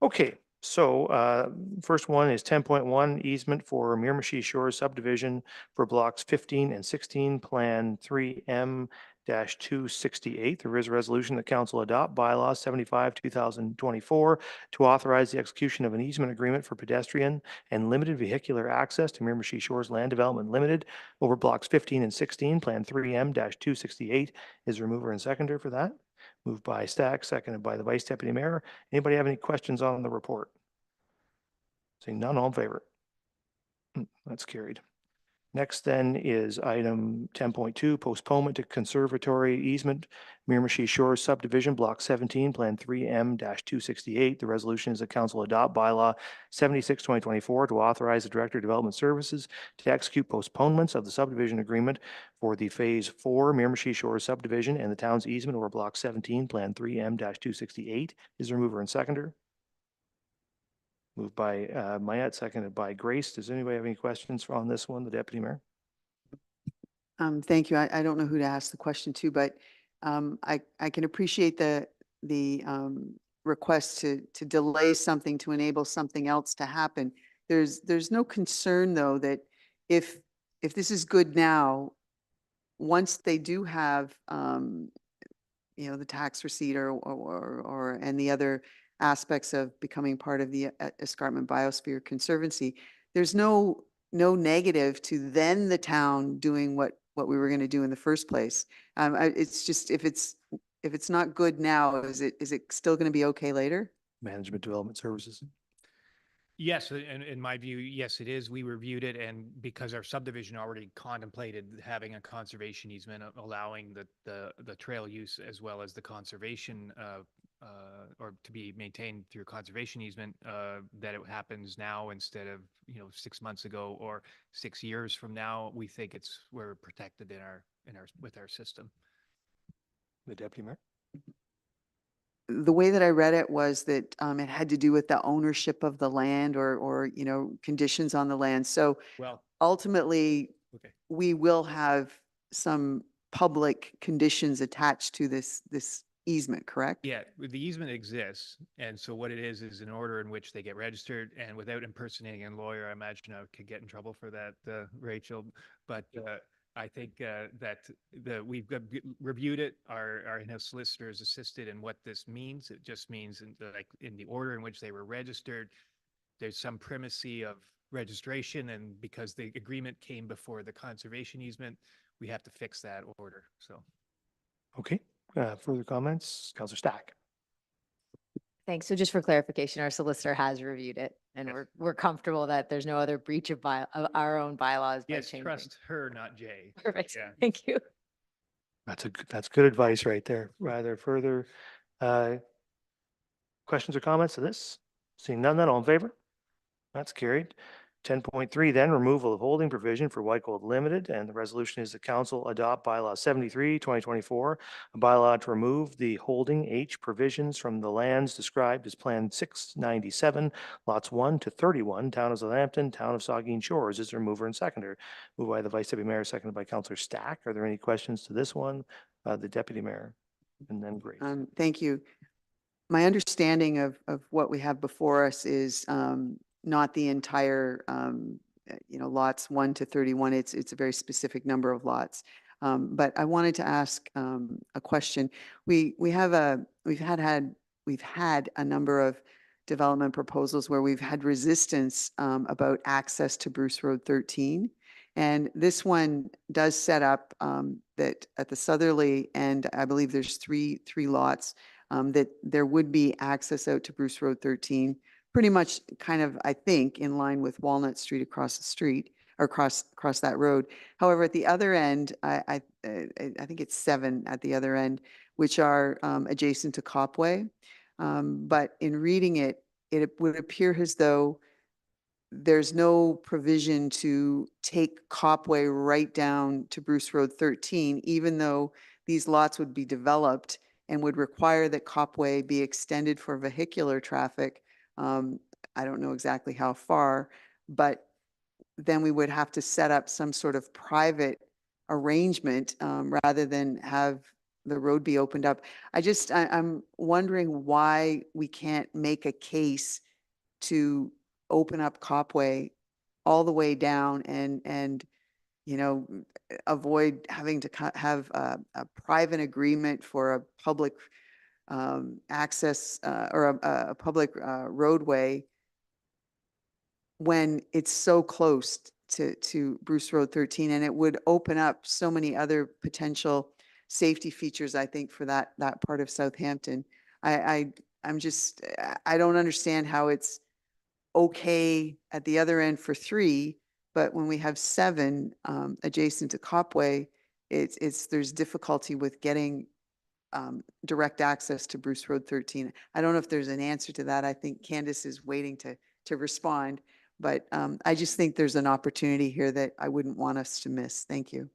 Okay, so first one is 10.1 easement for Miramichi Shores subdivision for blocks 15 and 16, Plan 3M-268. There is a resolution that council adopt bylaw 75, 2024 to authorize the execution of an easement agreement for pedestrian and limited vehicular access to Miramichi Shores Land Development Limited over blocks 15 and 16, Plan 3M-268. Is there a mover and seconder for that? Moved by Stack, seconded by the Vice Deputy Mayor. Anybody have any questions on the report? Seeing none, all in favor? That's carried. Next then is item 10.2, postponement to conservatory easement, Miramichi Shores subdivision, block 17, Plan 3M-268. The resolution is that council adopt bylaw 76, 2024 to authorize the Director of Development Services to execute postponements of the subdivision agreement for the Phase 4 Miramichi Shores subdivision and the town's easement over block 17, Plan 3M-268. Is there a mover and seconder? Moved by Mayette, seconded by Grace. Does anybody have any questions on this one, the Deputy Mayor? Thank you. I don't know who to ask the question to, but I can appreciate the request to delay something to enable something else to happen. There's no concern though that if this is good now, once they do have the tax receipt or and the other aspects of becoming part of the Escarpment Biosphere Conservancy, there's no negative to then the town doing what we were going to do in the first place. It's just if it's not good now, is it still going to be okay later? Management Development Services. Yes, and in my view, yes, it is. We reviewed it, and because our subdivision already contemplated having a conservation easement, allowing the trail use as well as the conservation or to be maintained through conservation easement, that it happens now instead of 6 months ago or 6 years from now. We think we're protected with our system. The Deputy Mayor. The way that I read it was that it had to do with the ownership of the land or conditions on the land. So ultimately, we will have some public conditions attached to this easement, correct? Yeah, the easement exists, and so what it is an order in which they get registered, and without impersonating a lawyer, I imagine I could get in trouble for that, Rachel, but I think that we've reviewed it. Our in-house solicitors assisted in what this means. It just means in the order in which they were registered, there's some primacy of registration, and because the agreement came before the conservation easement, we have to fix that order. So, okay. Further comments, Councillor Stack. Thanks. So just for clarification, our solicitor has reviewed it, and we're comfortable that there's no other breach of our own bylaws by yes, changing. trust her, not Jay. Perfect. Yeah. Thank you. That's good advice right there. Rather further Questions or comments to this? Seeing none, then all in favor? That's carried. 10.3, then removal of holding provision for White Gold Limited, and the resolution is the council adopt bylaw 73, 2024, a bylaw to remove the holding H provisions from the lands described as Plan 697, lots 1 to 31, town of Southampton, town of Saugeen Shores. Is there a mover and seconder? Moved by the Vice Deputy Mayor, seconded by Councillor Stack. Are there any questions to this one? The Deputy Mayor, and then Grace. Thank you. My understanding of what we have before us is not the entire, lots 1 to 31. It's a very specific number of lots. But I wanted to ask a question. We've had a number of development proposals where we've had resistance about access to Bruce Road 13. And this one does set up that at the southerly end, I believe there's three lots, that there would be access out to Bruce Road 13, pretty much kind of, I think, in line with Walnut Street across the street or across that road. However, at the other end, I think it's 7 at the other end, which are adjacent to Copway. But in reading it, it would appear as though there's no provision to take Copway right down to Bruce Road 13, even though these lots would be developed and would require that Copway be extended for vehicular traffic. I don't know exactly how far, but then we would have to set up some sort of private arrangement rather than have the road be opened up. I'm wondering why we can't make a case to open up Copway all the way down and avoid having to have a private agreement for a public access or a public roadway when it's so close to Bruce Road 13, and it would open up so many other potential safety features, I think, for that part of Southampton. I don't understand how it's okay at the other end for 3, but when we have 7 adjacent to Copway, there's difficulty with getting direct access to Bruce Road 13. I don't know if there's an answer to that. I think Candace is waiting to respond, but I just think there's an opportunity here that I wouldn't want us to miss. Thank you.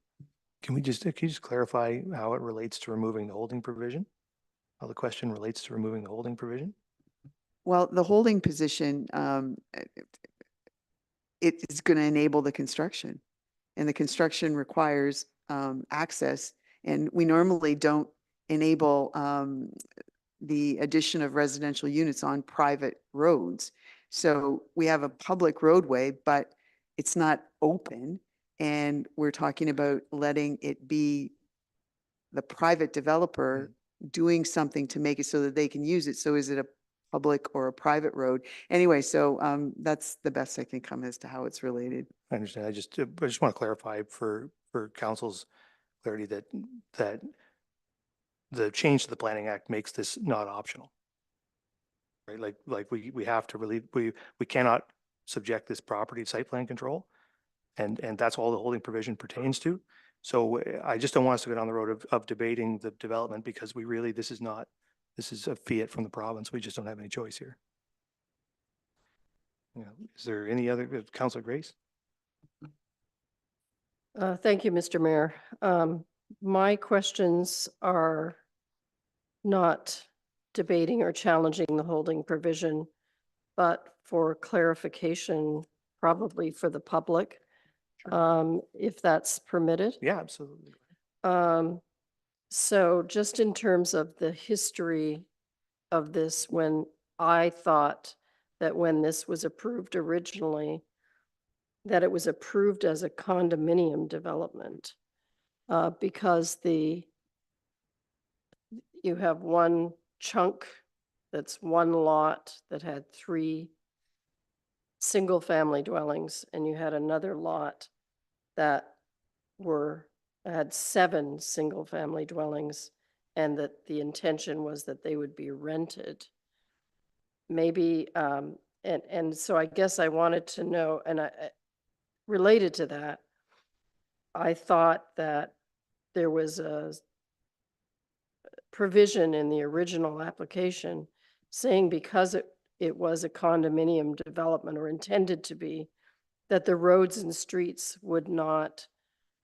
Can you just clarify how it relates to removing the holding provision? How the question relates to removing the holding provision? Well, the holding position, it is going to enable the construction, and the construction requires access, and we normally don't enable the addition of residential units on private roads. So we have a public roadway, but it's not open, and we're talking about letting it be the private developer doing something to make it so that they can use it. So is it a public or a private road? Anyway, so that's the best I can come as to how it's related. I understand. I just want to clarify for council's clarity that the change to the Planning Act makes this not optional. Right? Like we have to really, we cannot subject this property to site plan control. And that's all the holding provision pertains to. So I just don't want us to go down the road of debating the development, because this is a fiat from the province. We just don't have any choice here. Is there any other, Councillor Grace? Thank you, Mr. Mayor. My questions are not debating or challenging the holding provision, but for clarification, probably for the public, if that's permitted. Yeah, absolutely. So just in terms of the history of this, when I thought that when this was approved originally, that it was approved as a condominium development, because you have one chunk that's one lot that had 3 single-family dwellings, and you had another lot that had 7 single-family dwellings, and that the intention was that they would be rented. Maybe, and so I guess I wanted to know, and related to that, I thought that there was a provision in the original application saying because it was a condominium development or intended to be, that the roads and streets would not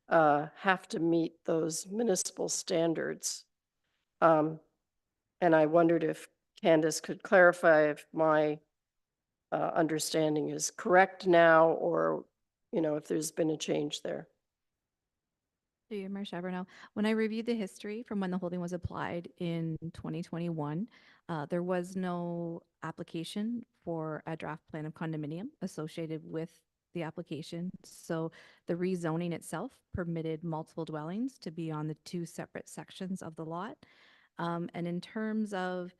have to meet those municipal standards. And I wondered if Candace could clarify if my understanding is correct now, or, if there's been a change there. Through you, Mayor Charbonneau. When I reviewed the history from when the holding was applied in 2021, there was no application for a draft plan of condominium associated with the application. So the rezoning itself permitted multiple dwellings to be on the two separate sections of the lot. And in terms of,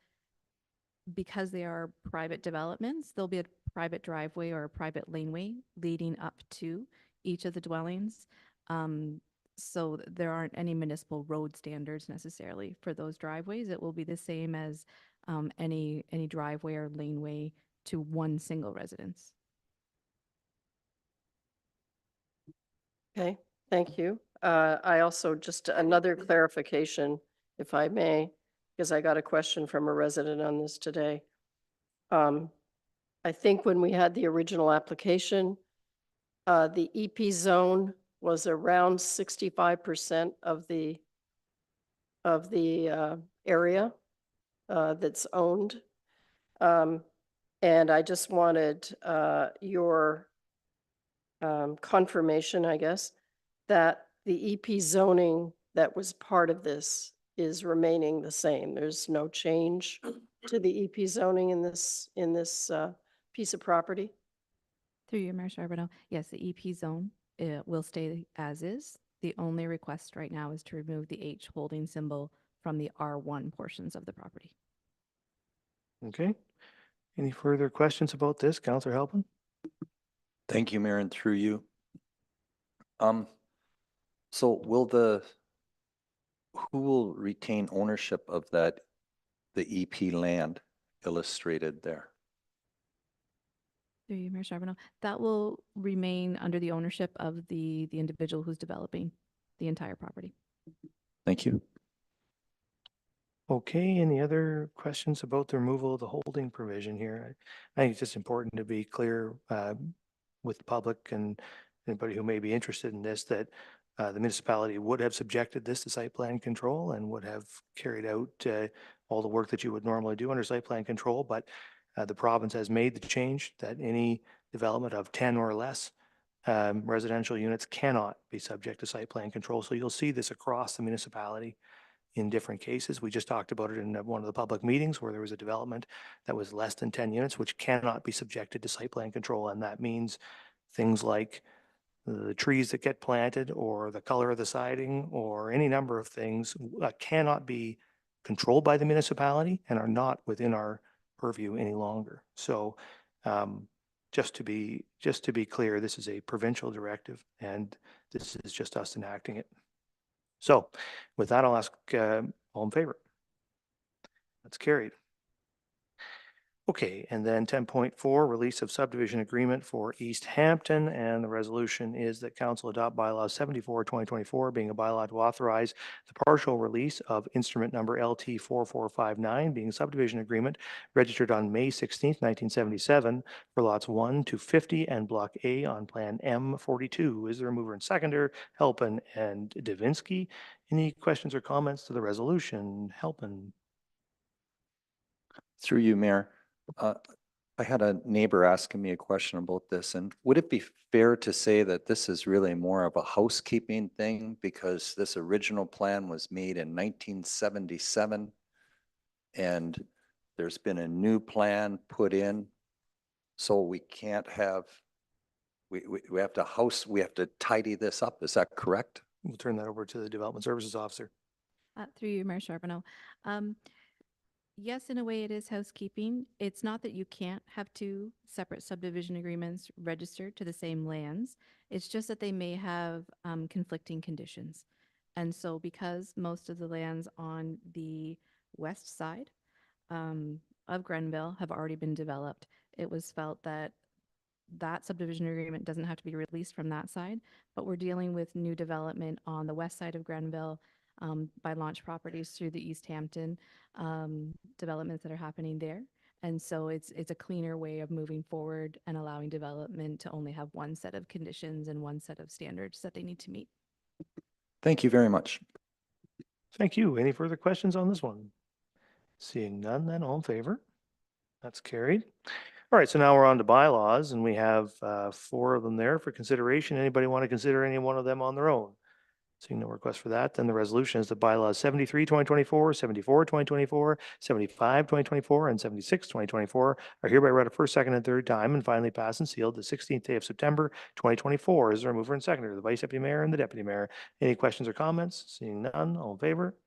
because they are private developments, there'll be a private driveway or a private laneway leading up to each of the dwellings. So there aren't any municipal road standards necessarily for those driveways. It will be the same as any driveway or laneway to one single residence. Okay, thank you. I also, just another clarification, if I may, because I got a question from a resident on this today. I think when we had the original application, the EP zone was around 65% of the area that's owned. And I just wanted your confirmation, I guess, that the EP zoning that was part of this is remaining the same. There's no change to the EP zoning in this piece of property. Through you, Mayor Charbonneau. Yes, the EP zone will stay as is. The only request right now is to remove the H holding symbol from the R1 portions of the property. Okay. Any further questions about this, Councillor Halpin? Thank you, Mayor, and through you. So who will retain ownership of the EP land illustrated there? Through you, Mayor Charbonneau. That will remain under the ownership of the individual who's developing the entire property. Thank you. Okay, any other questions about the removal of the holding provision here? I think it's just important to be clear with the public and anybody who may be interested in this, that the municipality would have subjected this to site plan control and would have carried out all the work that you would normally do under site plan control. But the province has made the change that any development of 10 or less residential units cannot be subject to site plan control. So you'll see this across the municipality in different cases. We just talked about it in one of the public meetings where there was a development that was less than 10 units, which cannot be subjected to site plan control. And that means things like the trees that get planted or the color of the siding or any number of things cannot be controlled by the municipality and are not within our purview any longer. So just to be clear, this is a provincial directive and this is just us enacting it. So with that, I'll ask all in favor. That's carried. Okay, and then 10.4, release of subdivision agreement for East Hampton. And the resolution is that council adopt bylaw 74/2024, being a bylaw to authorize the partial release of instrument number LT 4459, being a subdivision agreement registered on May 16th, 1977 for lots 1 to 50 and block A on plan M42. Is there a mover and seconder? Halpin and Davinsky. Any questions or comments to the resolution? Halpin. Through you, Mayor. I had a neighbor asking me a question about this, and would it be fair to say that this is really more of a housekeeping thing because this original plan was made in 1977 and there's been a new plan put in, so we can't have, we have to tidy this up. Is that correct? We'll turn that over to the Development Services Officer. Through you, Mayor Charbonneau. Yes, in a way it is housekeeping. It's not that you can't have two separate subdivision agreements registered to the same lands. It's just that they may have conflicting conditions. And so because most of the lands on the west side of Grenville have already been developed, it was felt that that subdivision agreement doesn't have to be released from that side, but we're dealing with new development on the west side of Grenville by launch properties through the East Hampton developments that are happening there. And so it's a cleaner way of moving forward and allowing development to only have one set of conditions and one set of standards that they need to meet. Thank you very much. Thank you. Any further questions on this one? Seeing none, then all in favor? That's carried. All right, so now we're on to bylaws, and we have 4 of them there for consideration. Anybody want to consider any one of them on their own? Seeing no request for that, then the resolution is the bylaws 73, 2024, 74, 2024, 75, 2024, and 76, 2024 are hereby read a first, second, and third time and finally passed and sealed the 16th day of September, 2024. Is there a mover and seconder? The Vice Deputy Mayor and the Deputy Mayor. Any questions or comments? Seeing none, all in favor?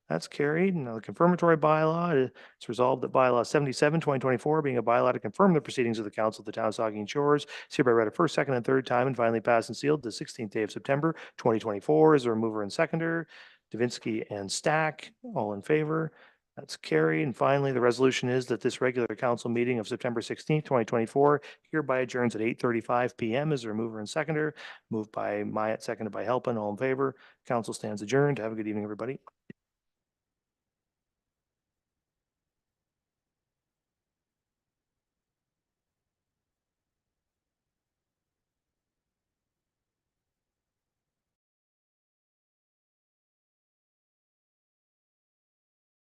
That's carried. Now the confirmatory bylaw, it's resolved that bylaw 77, 2024, being a bylaw to confirm the proceedings of the Council of the Town of Saugeen Shores, is hereby read a first, second, and third time and finally passed and sealed the 16th day of September, 2024. Is there a mover and seconder? Davinsky and Stack, all in favor? That's carried. And finally, the resolution is that this regular council meeting of September 16th, 2024 hereby adjourns at 8:35 p.m. Is there a mover and seconder? Moved by Myatt, seconded by Halpin, all in favor. Council stands adjourned. Have a good evening, everybody.